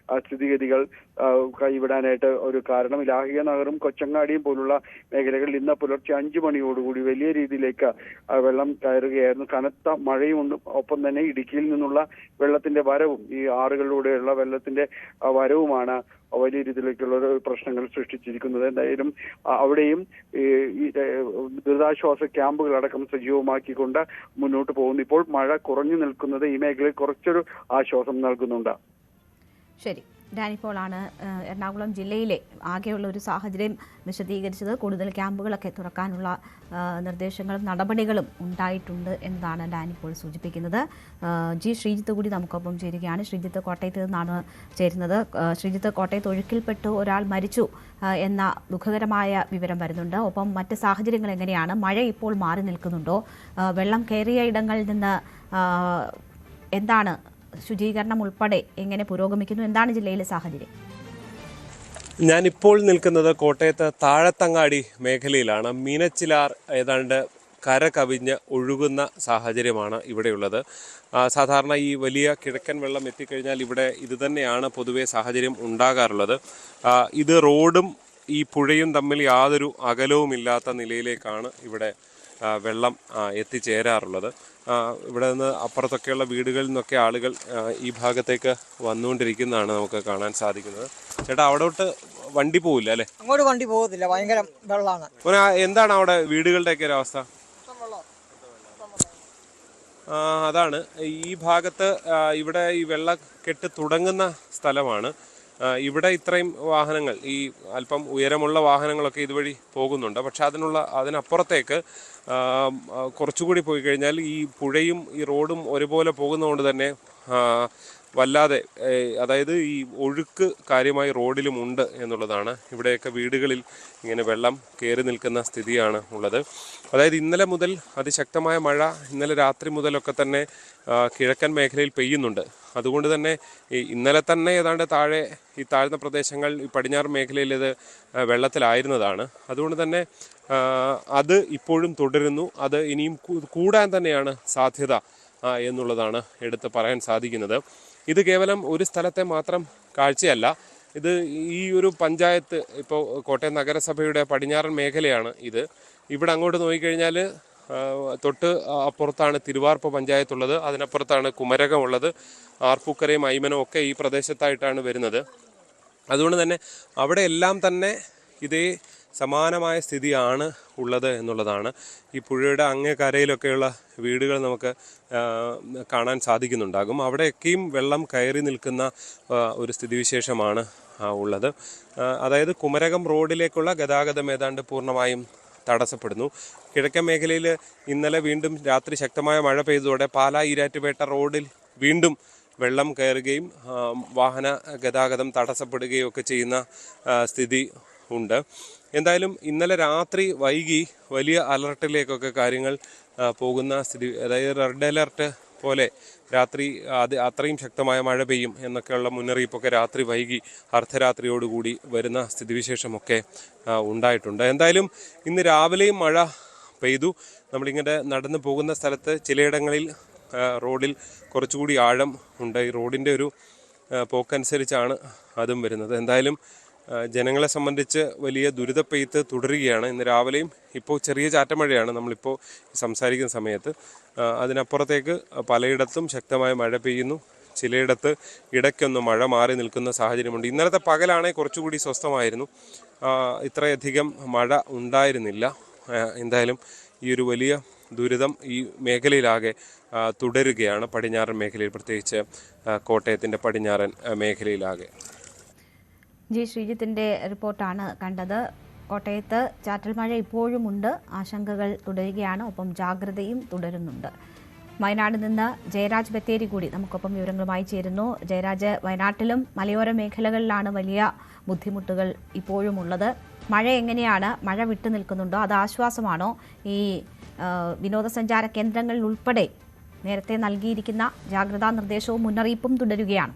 സ്ഥിതിഗതികൾ കൈവിടാനായിട്ട് ഒരു കാരണം. ഇലാഹിയ നഗറും കൊച്ചങ്ങാടിയും പോലുള്ള മേഖലകളിൽ ഇന്ന് പുലർച്ചെ 5 മണിയോടുകൂടി വലിയ രീതിയിലേക്ക് വെള്ളം കയറുകയായിരുന്നു. കനത്ത മഴയും ഒപ്പം തന്നെ ഇടുക്കിയിൽ നിന്നുള്ള വെള്ളത്തിന്റെ വരവും ഈ ആറുകളിലൂടെയുള്ള വെള്ളത്തിന്റെ വരവുമാണ് വലിയ രീതിയിലേക്കുള്ള പ്രശ്നങ്ങൾ സൃഷ്ടിച്ചിരിക്കുന്നത്. എന്തായാലും അവിടെയും ഈ ദുരിതാശ്വാസ ക്യാമ്പുകളടക്കം സജീവമാക്കിക്കൊണ്ട് മുന്നോട്ട് പോകുന്നു. ഇപ്പോൾ മഴ കുറഞ്ഞു നിൽക്കുന്നത് ഈ മേഖലയിൽ കുറച്ചൊരു ആശ്വാസം നൽകുന്നുണ്ട്. ശരി, ഡാനിപ്പോളാണ് എറണാകുളം ജില്ലയിലെ ആകെയുള്ള ഒരു സാഹചര്യം വിശദീകരിച്ചത്. കൂടുതൽ ക്യാമ്പുകളൊക്കെ തുറക്കാനുള്ള നിർദ്ദേശങ്ങളും നടപടികളും ഉണ്ടായിട്ടുണ്ട് എന്നതാണ് ഡാനിപ്പോൾ സൂചിപ്പിക്കുന്നത്. ജി ശ്രീജിത്ത് കൂടി നമുക്കൊപ്പം ചേരുകയാണ്. ശ്രീജിത്ത് കോട്ടയത്ത് നിന്നാണ് ചേരുന്നത്. ശ്രീജിത്ത്, കോട്ടയത്ത് ഒഴുക്കിൽപ്പെട്ട് ഒരാൾ മരിച്ചു എന്ന ദുഃഖകരമായ വിവരം വരുന്നുണ്ട്. ഒപ്പം മറ്റ് സാഹചര്യങ്ങൾ എങ്ങനെയാണ്? മഴ ഇപ്പോൾ മാറി നിൽക്കുന്നുണ്ടോ? വെള്ളം കയറിയ ഇടങ്ങളിൽ നിന്ന് എന്താണ് ശുചീകരണം ഉൾപ്പെടെ എങ്ങനെ പുരോഗമിക്കുന്നു? എന്താണ് ജില്ലയിലെ സാഹചര്യം? ഞാനിപ്പോൾ നിൽക്കുന്നത് കോട്ടയത്ത് താഴത്തങ്ങാടി മേഖലയിലാണ്. മീനച്ചിലാർ ഏതാണ്ട് കര കവിഞ്ഞ് ഒഴുകുന്ന സാഹചര്യമാണ് ഇവിടെയുള്ളത്. സാധാരണ ഈ വലിയ കിഴക്കൻ വെള്ളം എത്തിക്കഴിഞ്ഞാൽ ഇവിടെ ഇത് തന്നെയാണ് പൊതുവെ സാഹചര്യം ഉണ്ടാകാറുള്ളത്. ഇത് റോഡും ഈ പുഴയും തമ്മിൽ യാതൊരു അകലവുമില്ലാത്ത നിലയിലേക്കാണ് ഇവിടെ വെള്ളം എത്തിച്ചേരാറുള്ളത്. ഇവിടെ നിന്ന് അപ്പുറത്തൊക്കെയുള്ള വീടുകളിൽ നിന്നൊക്കെ ആളുകൾ ഈ ഭാഗത്തേക്ക് വന്നുകൊണ്ടിരിക്കുന്നതാണ് നമുക്ക് കാണാൻ സാധിക്കുന്നത്. ചേട്ടാ, അവിടോട്ട് വണ്ടി പോവില്ല അല്ലേ? അങ്ങോട്ട് വണ്ടി പോകത്തില്ല, ഭയങ്കര വെള്ളമാണ്. എന്താണ് അവിടെ വീടുകളുടെയൊക്കെ ഒരു അവസ്ഥ? അതാണ് ഈ ഭാഗത്ത് ഇവിടെ ഈ വെള്ളക്കെട്ട് തുടങ്ങുന്ന സ്ഥലമാണ്. ഇവിടെ ഇത്രയും വാഹനങ്ങൾ, ഈ അല്പം ഉയരമുള്ള വാഹനങ്ങളൊക്കെ ഇതുവഴി പോകുന്നുണ്ട്. പക്ഷെ അതിനപ്പുറത്തേക്ക് കുറച്ചുകൂടി പോയി കഴിഞ്ഞാൽ ഈ പുഴയും ഈ റോഡും ഒരുപോലെ പോകുന്നതുകൊണ്ട് തന്നെ വല്ലാതെ, അതായത് ഈ ഒഴുക്ക് കാര്യമായി റോഡിലുമുണ്ട് എന്നുള്ളതാണ്. ഇവിടെയൊക്കെ വീടുകളിൽ ഇങ്ങനെ വെള്ളം കയറി നിൽക്കുന്ന സ്ഥിതിയാണ് ഉള്ളത്. അതായത് ഇന്നലെ മുതൽ അതിശക്തമായ മഴ ഇന്നലെ രാത്രി മുതലൊക്കെ തന്നെ കിഴക്കൻ മേഖലയിൽ പെയ്യുന്നുണ്ട്. അതുകൊണ്ട് തന്നെ ഇന്നലെ തന്നെ ഏതാണ്ട് ഈ താഴ്ന്ന പ്രദേശങ്ങൾ, ഈ പടിഞ്ഞാറ് മേഖലയിൽ ഇത് വെള്ളത്തിലായിരുന്നതാണ്. അതുകൊണ്ട് തന്നെ അത് ഇപ്പോഴും തുടരുന്നു. അത് ഇനിയും കൂടാൻ തന്നെയാണ് സാധ്യത എന്നുള്ളതാണ് എടുത്ത് പറയാൻ സാധിക്കുന്നത്. ഇത് കേവലം ഒരു സ്ഥലത്തെ മാത്രം കാഴ്ചയല്ല. ഇത് ഈ ഒരു പഞ്ചായത്ത്, ഇപ്പോൾ കോട്ടയം നഗരസഭയുടെ പടിഞ്ഞാറൻ മേഖലയാണ് ഇത്. ഇവിടെ അങ്ങോട്ട് നോക്കിക്കഴിഞ്ഞാൽ തൊട്ട് അപ്പുറത്താണ് തിരുവാർപ്പ് പഞ്ചായത്തുള്ളത്, അതിനപ്പുറത്താണ് കുമരകമുള്ളത്, ആർപ്പൂക്കരയും ഐമനും ഒക്കെ ഈ പ്രദേശത്തായിട്ടാണ് വരുന്നത്. അതുകൊണ്ട് തന്നെ അവിടെ എല്ലാം തന്നെ ഇതേ സമാനമായ സ്ഥിതിയാണ് ഉള്ളത് എന്നുള്ളതാണ്. ഈ പുഴയുടെ അങ്ങേ കരയിലൊക്കെയുള്ള വീടുകൾ നമുക്ക് കാണാൻ സാധിക്കുന്നുണ്ടാകും. അവിടെയൊക്കെയും വെള്ളം കയറി നിൽക്കുന്ന ഒരു സ്ഥിതിവിശേഷമാണ് ഉള്ളത്. അതായത് കുമരകം റോഡിലേക്കുള്ള ഗതാഗതം ഏതാണ്ട് പൂർണ്ണമായും തടസ്സപ്പെടുന്നു. കിഴക്കൻ മേഖലയിൽ ഇന്നലെ വീണ്ടും രാത്രി ശക്തമായ മഴ പെയ്തതോടെ പാലാ ഈരാറ്റുപേട്ട റോഡിൽ വീണ്ടും വെള്ളം കയറുകയും വാഹന ഗതാഗതം തടസ്സപ്പെടുകയും ഒക്കെ ചെയ്യുന്ന സ്ഥിതി ഉണ്ട്. എന്തായാലും ഇന്നലെ രാത്രി വൈകി വലിയ അലർട്ടിലേക്കൊക്കെ കാര്യങ്ങൾ പോകുന്ന സ്ഥിതി, അതായത് റെഡ് അലർട്ട് പോലെ രാത്രി അത്രയും ശക്തമായ മഴ പെയ്യും എന്നൊക്കെയുള്ള മുന്നറിയിപ്പൊക്കെ രാത്രി വൈകി അർദ്ധരാത്രിയോടുകൂടി വരുന്ന സ്ഥിതിവിശേഷമൊക്കെ ഉണ്ടായിട്ടുണ്ട്. എന്തായാലും ഇന്ന് രാവിലെയും മഴ പെയ്തു. നമ്മളിങ്ങനെ നടന്നു പോകുന്ന സ്ഥലത്ത് ചിലയിടങ്ങളിൽ റോഡിൽ കുറച്ചുകൂടി ആഴം ഉണ്ട്. ഈ റോഡിൻ്റെ ഒരു പോക്കനുസരിച്ചാണ് അതും വരുന്നത്. എന്തായാലും ജനങ്ങളെ സംബന്ധിച്ച് വലിയ ദുരിതപ്പെയ്ത്ത് തുടരുകയാണ്. ഇന്ന് രാവിലെയും ഇപ്പോൾ ചെറിയ ചാറ്റമഴയാണ് നമ്മളിപ്പോൾ സംസാരിക്കുന്ന സമയത്ത്. അതിനപ്പുറത്തേക്ക് പലയിടത്തും ശക്തമായ മഴ പെയ്യുന്നു. ചിലയിടത്ത് ഇടയ്ക്കൊന്ന് മഴ മാറി നിൽക്കുന്ന സാഹചര്യമുണ്ട്. ഇന്നലത്തെ പകലാണെങ്കിൽ കുറച്ചുകൂടി സ്വസ്ഥമായിരുന്നു. ഇത്രയധികം മഴ ഉണ്ടായിരുന്നില്ല. എന്തായാലും ഈ ഒരു വലിയ ദുരിതം ഈ മേഖലയിലാകെ തുടരുകയാണ്. പടിഞ്ഞാറൻ മേഖലയിൽ, പ്രത്യേകിച്ച് കോട്ടയത്തിൻ്റെ പടിഞ്ഞാറൻ മേഖലയിലാകെ. ജി ശ്രീജിത്തിൻ്റെ റിപ്പോർട്ടാണ് കണ്ടത്. കോട്ടയത്ത് ചാറ്റൽ മഴ ഇപ്പോഴുമുണ്ട്, ആശങ്കകൾ തുടരുകയാണ്, ഒപ്പം ജാഗ്രതയും തുടരുന്നുണ്ട്. വയനാട് നിന്ന് ജയരാജ് ബത്തേരി കൂടി നമുക്കൊപ്പം വിവരങ്ങളുമായി ചേരുന്നു. ജയരാജ്, വയനാട്ടിലും മലയോര മേഖലകളിലാണ് വലിയ ബുദ്ധിമുട്ടുകൾ ഇപ്പോഴും ഉള്ളത്. മഴ എങ്ങനെയാണ്? മഴ വിട്ടു നിൽക്കുന്നുണ്ടോ? അത് ആശ്വാസമാണോ? ഈ വിനോദസഞ്ചാര കേന്ദ്രങ്ങളിൽ ഉൾപ്പെടെ നേരത്തെ നൽകിയിരിക്കുന്ന ജാഗ്രതാ നിർദ്ദേശവും മുന്നറിയിപ്പും തുടരുകയാണ്.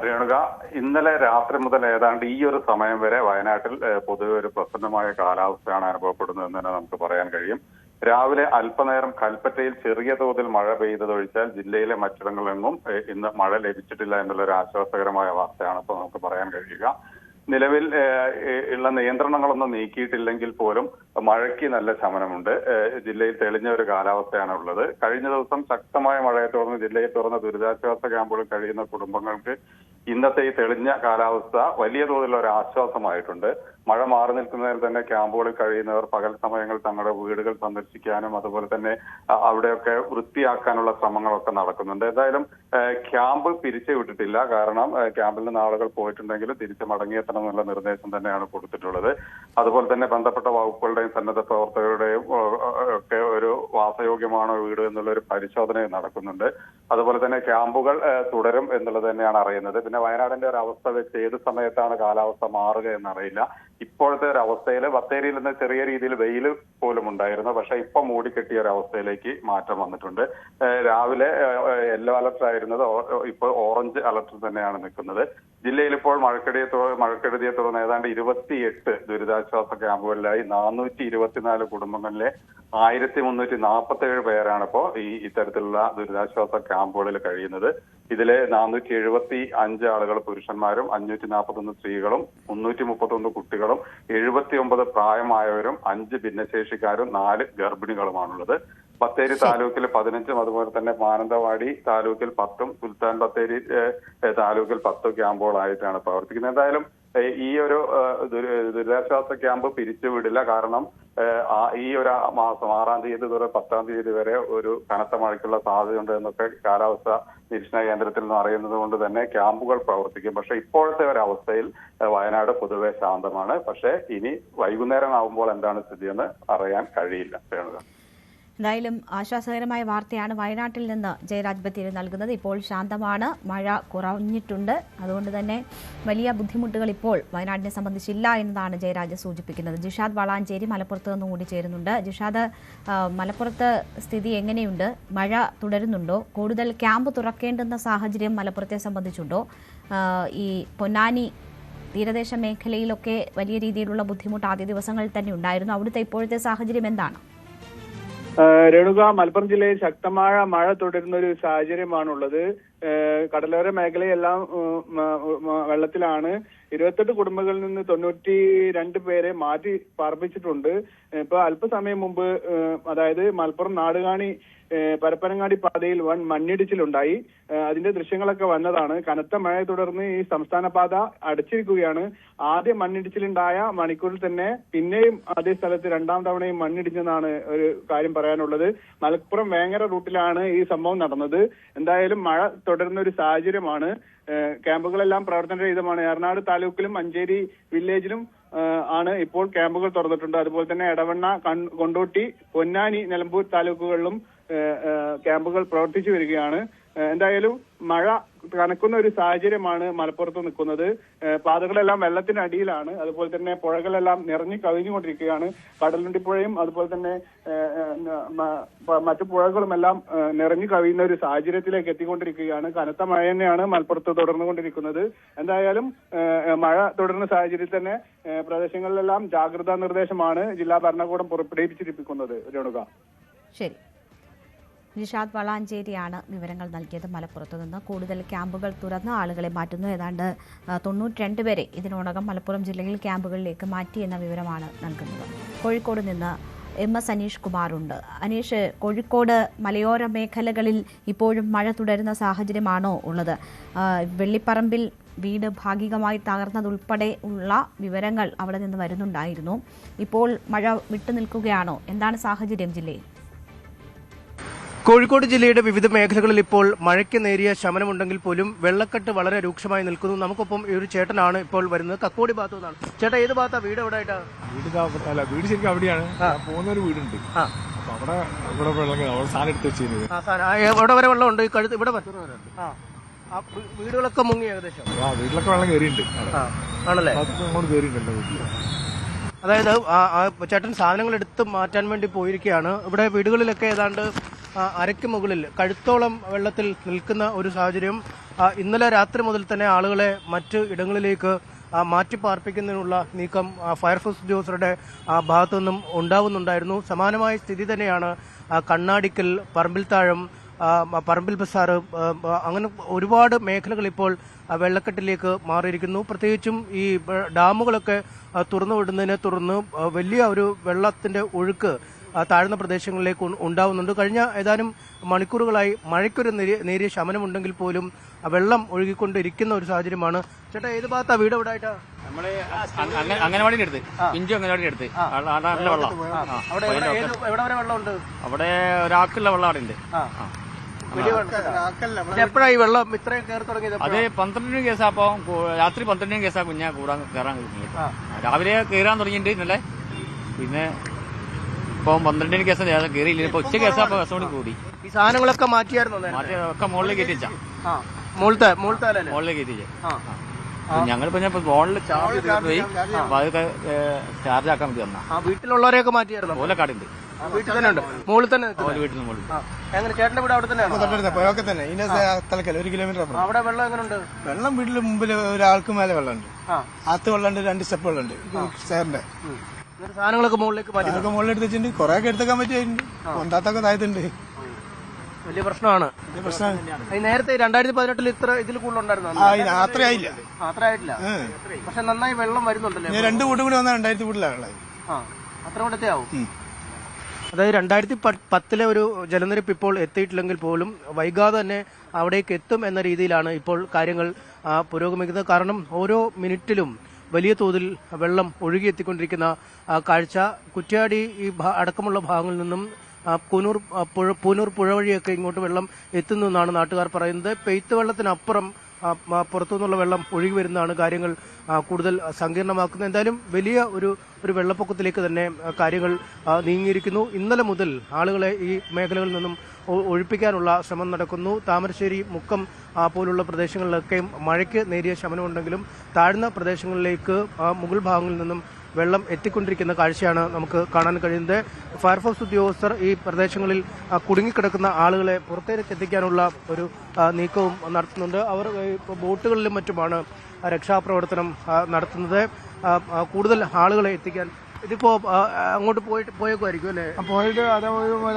രേണുക, ഇന്നലെ രാത്രി മുതൽ ഏതാണ്ട് ഈ ഒരു സമയം വരെ വയനാട്ടിൽ പൊതുവെ ഒരു പ്രസന്നമായ കാലാവസ്ഥയാണ് അനുഭവപ്പെടുന്നതെന്ന് തന്നെ നമുക്ക് പറയാൻ കഴിയും. രാവിലെ അല്പനേരം കൽപ്പറ്റയിൽ ചെറിയ തോതിൽ മഴ പെയ്തതൊഴിച്ചാൽ ജില്ലയിലെ മറ്റിടങ്ങളിലെങ്ങും ഇന്ന് മഴ ലഭിച്ചിട്ടില്ല എന്നുള്ളൊരു ആശ്വാസകരമായ വാർത്തയാണ് ഇപ്പോൾ നമുക്ക് പറയാൻ കഴിയുക. നിലവിൽ ഉള്ള നിയന്ത്രണങ്ങളൊന്നും നീക്കിയിട്ടില്ലെങ്കിൽ പോലും മഴയ്ക്ക് നല്ല ശമനമുണ്ട്. ജില്ലയിൽ തെളിഞ്ഞ ഒരു കാലാവസ്ഥയാണ് ഉള്ളത്. കഴിഞ്ഞ ദിവസം ശക്തമായ മഴയെ തുടർന്ന് ജില്ലയിൽ തുറന്ന ദുരിതാശ്വാസ ക്യാമ്പുകളിൽ കഴിയുന്ന കുടുംബങ്ങൾക്ക് ഇന്നത്തെ ഈ തെളിഞ്ഞ കാലാവസ്ഥ വലിയ തോതിലുള്ള ഒരു ആശ്വാസമായിട്ടുണ്ട്. മഴ മാറി നിൽക്കുന്നതിൽ തന്നെ ക്യാമ്പുകളിൽ കഴിയുന്നവർ പകൽ സമയങ്ങളിൽ തങ്ങളുടെ വീടുകൾ സന്ദർശിക്കാനും അതുപോലെ തന്നെ അവിടെയൊക്കെ വൃത്തിയാക്കാനുള്ള ശ്രമങ്ങളൊക്കെ നടക്കുന്നുണ്ട്. എന്തായാലും ക്യാമ്പ് പിരിച്ചു വിട്ടിട്ടില്ല. കാരണം ക്യാമ്പിൽ നിന്ന് ആളുകൾ പോയിട്ടുണ്ടെങ്കിലും തിരിച്ച് മടങ്ങിയെത്തണമെന്നുള്ള നിർദ്ദേശം തന്നെയാണ് കൊടുത്തിട്ടുള്ളത്. അതുപോലെ തന്നെ ബന്ധപ്പെട്ട വകുപ്പുകളുടെയും സന്നദ്ധ പ്രവർത്തകരുടെയും ഒക്കെ ഒരു വാസയോഗ്യമാണോ വീട് എന്നുള്ള ഒരു പരിശോധനയും നടക്കുന്നുണ്ട്. അതുപോലെ തന്നെ ക്യാമ്പുകൾ തുടരും എന്നുള്ളത് തന്നെയാണ് അറിയുന്നത്. പിന്നെ വയനാടിന്റെ ഒരു അവസ്ഥ വെച്ച് ഏത് സമയത്താണ് കാലാവസ്ഥ മാറുക എന്നറിയില്ല. ഇപ്പോഴത്തെ ഒരു അവസ്ഥയിൽ ബത്തേരിയിൽ നിന്ന് ചെറിയ രീതിയിൽ വെയിൽ പോലും ഉണ്ടായിരുന്നു. പക്ഷെ ഇപ്പൊ മൂടിക്കെട്ടിയ ഒരു അവസ്ഥയിലേക്ക് മാറ്റം വന്നിട്ടുണ്ട്. രാവിലെ യെല്ലോ അലർട്ട് ആയിരുന്നത് ഇപ്പോൾ ഓറഞ്ച് അലർട്ട് തന്നെയാണ് നിൽക്കുന്നത്. ജില്ലയിൽ ഇപ്പോൾ മഴക്കെടുതിയെ തുടർന്ന് ഏതാണ്ട് 28 ദുരിതാശ്വാസ ക്യാമ്പുകളിലായി 424 കുടുംബങ്ങളിലെ 1347 പേരാണ് ഇപ്പോൾ ഇത്തരത്തിലുള്ള ദുരിതാശ്വാസ ക്യാമ്പുകളിൽ കഴിയുന്നത്. ഇതിലെ 475 ആളുകൾ പുരുഷന്മാരും 541 സ്ത്രീകളും 331 കുട്ടികളും 79 പ്രായമായവരും 5 ഭിന്നശേഷിക്കാരും 4 ഗർഭിണികളുമാണുള്ളത്. ബത്തേരി താലൂക്കിൽ 15 അതുപോലെ തന്നെ മാനന്തവാടി താലൂക്കിൽ 10 സുൽത്താൻ ബത്തേരി താലൂക്കിൽ 10 ക്യാമ്പുകളായിട്ടാണ് പ്രവർത്തിക്കുന്നത്. എന്തായാലും ഈ ഒരു ദുരിതാശ്വാസ ക്യാമ്പ് പിരിച്ചുവിടില്ല. കാരണം ഈ ഒരു മാസം 6-ാം തീയതി മുതൽ 10-ാം തീയതി വരെ ഒരു കനത്ത മഴയ്ക്കുള്ള സാധ്യതയുണ്ട് എന്നൊക്കെ കാലാവസ്ഥ നിരീക്ഷണ കേന്ദ്രത്തിൽ നിന്ന് അറിയുന്നത് കൊണ്ട് തന്നെ ക്യാമ്പുകൾ പ്രവർത്തിക്കും. പക്ഷെ ഇപ്പോഴത്തെ ഒരു അവസ്ഥയിൽ വയനാട് പൊതുവെ ശാന്തമാണ്. പക്ഷെ ഇനി വൈകുന്നേരം ആകുമ്പോൾ എന്താണ് സ്ഥിതിയെന്ന് അറിയാൻ കഴിയില്ല. എന്തായാലും ആശ്വാസകരമായ വാർത്തയാണ് വയനാട്ടിൽ നിന്ന് ജയരാജ് ബത്തേരി നൽകുന്നത്. ഇപ്പോൾ ശാന്തമാണ്, മഴ കുറഞ്ഞിട്ടുണ്ട്. അതുകൊണ്ട് തന്നെ വലിയ ബുദ്ധിമുട്ടുകൾ ഇപ്പോൾ വയനാടിനെ സംബന്ധിച്ചില്ല എന്നതാണ് ജയരാജ് സൂചിപ്പിക്കുന്നത്. ജിഷാദ് വളാഞ്ചേരി മലപ്പുറത്ത് നിന്ന് കൂടി ചേരുന്നുണ്ട്. ജിഷാദ്, മലപ്പുറത്ത് സ്ഥിതി എങ്ങനെയുണ്ട്? മഴ തുടരുന്നുണ്ടോ? കൂടുതൽ ക്യാമ്പ് തുറക്കേണ്ടുന്ന സാഹചര്യം മലപ്പുറത്തെ സംബന്ധിച്ചുണ്ടോ? ഈ പൊന്നാനി തീരദേശ മേഖലയിലൊക്കെ വലിയ രീതിയിലുള്ള ബുദ്ധിമുട്ട് ആദ്യ ദിവസങ്ങളിൽ തന്നെ ഉണ്ടായിരുന്നു. അവിടുത്തെ ഇപ്പോഴത്തെ സാഹചര്യം എന്താണ്? രേണുക, മലപ്പുറം ജില്ലയിൽ ശക്തമായ മഴ തുടരുന്ന ഒരു സാഹചര്യമാണുള്ളത്. കടലോര മേഖലയെല്ലാം വെള്ളത്തിലാണ്. 28 കുടുംബങ്ങളിൽ നിന്ന് 92 പേരെ മാറ്റി പാർപ്പിച്ചിട്ടുണ്ട്. ഇപ്പൊ അല്പസമയം മുമ്പ്, അതായത് മലപ്പുറം നാടുകാണി പരപ്പനങ്ങാടി പാതയിൽ വൻ മണ്ണിടിച്ചിലുണ്ടായി. അതിന്റെ ദൃശ്യങ്ങളൊക്കെ വന്നതാണ്. കനത്ത മഴയെ തുടർന്ന് ഈ സംസ്ഥാന പാത അടച്ചിരിക്കുകയാണ്. ആദ്യം മണ്ണിടിച്ചിലുണ്ടായ മണിക്കൂറിൽ തന്നെ പിന്നെയും അതേ സ്ഥലത്ത് 2ാം തവണയും മണ്ണിടിച്ചെന്നാണ് ഒരു കാര്യം പറയാനുള്ളത്. മലപ്പുറം വേങ്ങര റൂട്ടിലാണ് ഈ സംഭവം നടന്നത്. എന്തായാലും മഴ തുടരുന്ന ഒരു സാഹചര്യമാണ്. ക്യാമ്പുകളെല്ലാം പ്രവർത്തനരഹിതമാണ്. എറണാകുളം താലൂക്കിലും മഞ്ചേരി വില്ലേജിലും ആണ് ഇപ്പോൾ ക്യാമ്പുകൾ തുറന്നിട്ടുണ്ട്. അതുപോലെ തന്നെ എടവണ്ണ, കൊണ്ടോട്ടി, പൊന്നാനി, നിലമ്പൂർ താലൂക്കുകളിലും ക്യാമ്പുകൾ പ്രവർത്തിച്ചു വരികയാണ്. എന്തായാലും മഴ കനക്കുന്ന ഒരു സാഹചര്യമാണ് മലപ്പുറത്ത് നിൽക്കുന്നത്. പാതകളെല്ലാം വെള്ളത്തിനടിയിലാണ്. അതുപോലെ തന്നെ പുഴകളെല്ലാം നിറഞ്ഞു കവിഞ്ഞുകൊണ്ടിരിക്കുകയാണ്. കടലുണ്ടിപ്പുഴയും അതുപോലെ തന്നെ മറ്റു പുഴകളുമെല്ലാം നിറഞ്ഞു കവിയുന്ന ഒരു സാഹചര്യത്തിലേക്ക് എത്തിക്കൊണ്ടിരിക്കുകയാണ്. കനത്ത മഴ തന്നെയാണ് മലപ്പുറത്ത് തുടർന്നുകൊണ്ടിരിക്കുന്നത്. എന്തായാലും മഴ തുടരുന്ന സാഹചര്യത്തിൽ തന്നെ പ്രദേശങ്ങളിലെല്ലാം ജാഗ്രതാ നിർദ്ദേശമാണ് ജില്ലാ ഭരണകൂടം പുറപ്പെടുവിച്ചിരിക്കുന്നത്. രേണുക, ശരി. ജിഷാദ് വളാഞ്ചേരിയാണ് വിവരങ്ങൾ നൽകിയത് മലപ്പുറത്ത് നിന്ന്. കൂടുതൽ ക്യാമ്പുകൾ തുറന്ന് ആളുകളെ മാറ്റുന്നു. ഏതാണ്ട് 92 പേരെ ഇതിനോടകം മലപ്പുറം ജില്ലയിൽ ക്യാമ്പുകളിലേക്ക് മാറ്റി എന്ന വിവരമാണ് നൽകുന്നത്. കോഴിക്കോട് നിന്ന് MS അനീഷ് കുമാറുണ്ട്. അനീഷ്, കോഴിക്കോട് മലയോര മേഖലകളിൽ ഇപ്പോഴും മഴ തുടരുന്ന സാഹചര്യമാണോ ഉള്ളത്? വെള്ളിപ്പറമ്പിൽ വീട് ഭാഗികമായി തകർന്നതുൾപ്പെടെ ഉള്ള വിവരങ്ങൾ അവിടെ നിന്ന് വരുന്നുണ്ടായിരുന്നു. ഇപ്പോൾ മഴ വിട്ടുനിൽക്കുകയാണോ? എന്താണ് സാഹചര്യം ജില്ലയിൽ? കോഴിക്കോട് ജില്ലയുടെ വിവിധ മേഖലകളിൽ ഇപ്പോൾ മഴയ്ക്ക് നേരിയ ശമനമുണ്ടെങ്കിൽ പോലും വെള്ളക്കെട്ട് വളരെ രൂക്ഷമായി നിൽക്കുന്നു. നമുക്കൊപ്പം ഈ ഒരു ചേട്ടനാണ് ഇപ്പോൾ വരുന്നത്, കക്കോടി ഭാഗത്തു നിന്നാണ്. ചേട്ടാ, ഏത് ഭാഗത്താ വീട്? എവിടെ ആയിട്ടാ വീട്? ശരിക്കും അവിടെയാണ്. പോകുന്ന ഒരു വീടുണ്ട്, അവിടെ വെള്ളം സാധനം എടുത്ത് വെച്ചിരുന്നത്. എവിടെ വരെ വെള്ളമുണ്ട്? ഈ കഴുത്ത് ഇവിടെ വീടുകളൊക്കെ മുങ്ങി ഏകദേശം. വീട്ടിലൊക്കെ വെള്ളം കയറിയിട്ടുണ്ട്. ആണല്ലേ? അങ്ങോട്ട് കയറിയിട്ടുണ്ടല്ലോ വീട്ടിൽ. അതായത് ചേട്ടൻ സാധനങ്ങൾ എടുത്ത് മാറ്റാൻ വേണ്ടി പോയിരിക്കുകയാണ്. ഇവിടെ വീടുകളിലൊക്കെ ഏതാണ്ട് അരയ്ക്ക് മുകളിൽ കഴുത്തോളം വെള്ളത്തിൽ നിൽക്കുന്ന ഒരു സാഹചര്യം. ഇന്നലെ രാത്രി മുതൽ തന്നെ ആളുകളെ മറ്റ് ഇടങ്ങളിലേക്ക് മാറ്റിപ്പാർപ്പിക്കുന്നതിനുള്ള നീക്കം ഫയർഫോഴ്സ് ഉദ്യോഗസ്ഥരുടെ ഭാഗത്തു നിന്നും ഉണ്ടാവുന്നുണ്ടായിരുന്നു. സമാനമായ സ്ഥിതി തന്നെയാണ് കണ്ണാടിക്കൽ, പറമ്പിൽത്താഴം, പറമ്പിൽ ബസാർ, അങ്ങനെ ഒരുപാട് മേഖലകൾ ഇപ്പോൾ വെള്ളക്കെട്ടിലേക്ക് മാറിയിരിക്കുന്നു. പ്രത്യേകിച്ചും ഈ ഡാമുകളൊക്കെ തുറന്നു വിടുന്നതിനെ തുടർന്ന് വലിയ ഒരു വെള്ളത്തിന്റെ ഒഴുക്ക് താഴ്ന്ന പ്രദേശങ്ങളിലേക്ക് ഉണ്ടാവുന്നുണ്ട്. കഴിഞ്ഞ ഏതാനും മണിക്കൂറുകളായി മഴയ്ക്കൊരു നേരിയ ശമനമുണ്ടെങ്കിൽ പോലും വെള്ളം ഒഴുകിക്കൊണ്ടിരിക്കുന്ന ഒരു സാഹചര്യമാണ്. ചേട്ടാ, ഏത് ഭാഗത്താ വീട്? എവിടെ ആയിട്ടാ? അംഗനവാടിന്റെ അടുത്ത്, പിഞ്ചു അംഗനവാടിന്റെ അടുത്ത്. അവിടെ എവിടെ വരെ വെള്ളമുണ്ട്? അവിടെ ഒരാൾക്കുള്ള വെള്ളം അവിടെ ഉണ്ട്. എപ്പോഴാണ് ഈ വെള്ളം ഇത്രയും കയറി തുടങ്ങിയത്? അത് 12 കേസാപ്പോ രാത്രി 12 കേസാ കുഞ്ഞാ കയറാൻ കഴിഞ്ഞില്ല. രാവിലെ കയറാൻ തുടങ്ങിയിട്ടുണ്ട് ഇന്നലെ. പിന്നെ ഇപ്പൊ 12 കേസാ കയറിയില്ല. ഇപ്പൊ ഉച്ച കേസാപ്പോ കേസോട് കൂടി. ഈ സാധനങ്ങളൊക്കെ മാറ്റിയായിരുന്നു? ഒക്കെ മുകളിലേക്ക് കയറ്റിച്ചാ. മുകളിലേക്ക് കയറ്റിച്ചാ. ഞങ്ങളിപ്പോ ഫോണിൽ ചാർജ് പോയി. അപ്പൊ അതൊക്കെ ചാർജ് ആക്കാൻ വേണ്ടി വന്നാ. വീട്ടിലുള്ളവരെയൊക്കെ മാറ്റിയായിരുന്നു? ഓലക്കാടുണ്ട്. വീട്ടിൽ തന്നെ ഉണ്ട്. മുകളിൽ തന്നെ? വീട്ടിൽ മുകളിൽ. എങ്ങനെ ചേട്ടന്റെ വീട് അവിടെ തന്നെയാണ്? പുഴയൊക്കെ തന്നെ. തലക്കല്ല 1 കിലോമീറ്റർ അപ്പുറം. അവിടെ വെള്ളം എങ്ങനെയുണ്ട്? വെള്ളം വീട്ടിൽ മുമ്പിൽ ഒരാൾക്ക് മേലെ വെള്ളമുണ്ട്. അകത്ത് വെള്ളമുണ്ട്. 2 സ്റ്റെപ്പ് വെള്ളമുണ്ട്. ചേറിന്റെ സാധനങ്ങളൊക്കെ മുകളിലേക്ക് മാറ്റി. മുകളിൽ എടുത്ത് വെച്ചിട്ടുണ്ട്. കുറെ ഒക്കെ എടുത്തേക്കാൻ പറ്റിയിട്ടുണ്ട്. കൊണ്ടാത്തൊക്കെ താഴത്തുണ്ട്. വലിയ പ്രശ്നമാണ്. നേരത്തെ 2018 ഇത്ര ഇതിൽ കൂടുതലുണ്ടായിരുന്നു? അത്രയായില്ല. അത്ര ആയിട്ടില്ല. പക്ഷെ നന്നായി വെള്ളം വരുന്നുണ്ടല്ലേ? 2 വീട്ടും കൂടി വന്നാൽ 2000 വീട്ടിലാണ് വെള്ളം. അത്ര കൂടത്തെ ആവും. അതായത് 2010 ഒരു ജലനിരപ്പ് ഇപ്പോൾ എത്തിയിട്ടില്ലെങ്കിൽ പോലും വൈകാതെ തന്നെ അവിടേക്ക് എത്തും എന്ന രീതിയിലാണ് ഇപ്പോൾ കാര്യങ്ങൾ പുരോഗമിക്കുന്നത്. കാരണം ഓരോ മിനിറ്റിലും വലിയ തോതിൽ വെള്ളം ഒഴുകിയെത്തിക്കൊണ്ടിരിക്കുന്ന കാഴ്ച. കുറ്റ്യാടി ഈ അടക്കമുള്ള ഭാഗങ്ങളിൽ നിന്നും പൂനൂർ പുഴ വഴിയൊക്കെ ഇങ്ങോട്ട് വെള്ളം എത്തുന്നു എന്നാണ് നാട്ടുകാർ പറയുന്നത്. പെയ്ത്ത് വെള്ളത്തിനപ്പുറം പുറത്തുനിന്നുള്ള വെള്ളം ഒഴുകി വരുന്നതാണ് കാര്യങ്ങൾ കൂടുതൽ സങ്കീർണമാക്കുന്നത്. എന്തായാലും വലിയ ഒരു വെള്ളപ്പൊക്കത്തിലേക്ക് തന്നെ കാര്യങ്ങൾ നീങ്ങിയിരിക്കുന്നു. ഇന്നലെ മുതൽ ആളുകളെ ഈ മേഖലകളിൽ നിന്നും ഒഴിപ്പിക്കാനുള്ള ശ്രമം നടക്കുന്നു. താമരശ്ശേരി, മുക്കം പോലുള്ള പ്രദേശങ്ങളിലൊക്കെ മഴയ്ക്ക് നേരിയ ശമനമുണ്ടെങ്കിലും താഴ്ന്ന പ്രദേശങ്ങളിലേക്ക് മുകൾ ഭാഗങ്ങളിൽ നിന്നും വെള്ളം എത്തിക്കൊണ്ടിരിക്കുന്ന കാഴ്ചയാണ് നമുക്ക് കാണാൻ കഴിയുന്നത്. ഫയർഫോഴ്സ് ഉദ്യോഗസ്ഥർ ഈ പ്രദേശങ്ങളിൽ കുടുങ്ങിക്കിടക്കുന്ന ആളുകളെ പുറത്തേക്ക് എത്തിക്കാനുള്ള ഒരു നീക്കവും നടത്തുന്നുണ്ട്. അവർ ബോട്ടുകളിലും മറ്റുമാണ് രക്ഷാപ്രവർത്തനം നടത്തുന്നത്. കൂടുതൽ ആളുകളെ എത്തിക്കാൻ ഇതിപ്പോ അങ്ങോട്ട് പോയേക്കുമായിരിക്കും അല്ലേ? പോയിട്ട്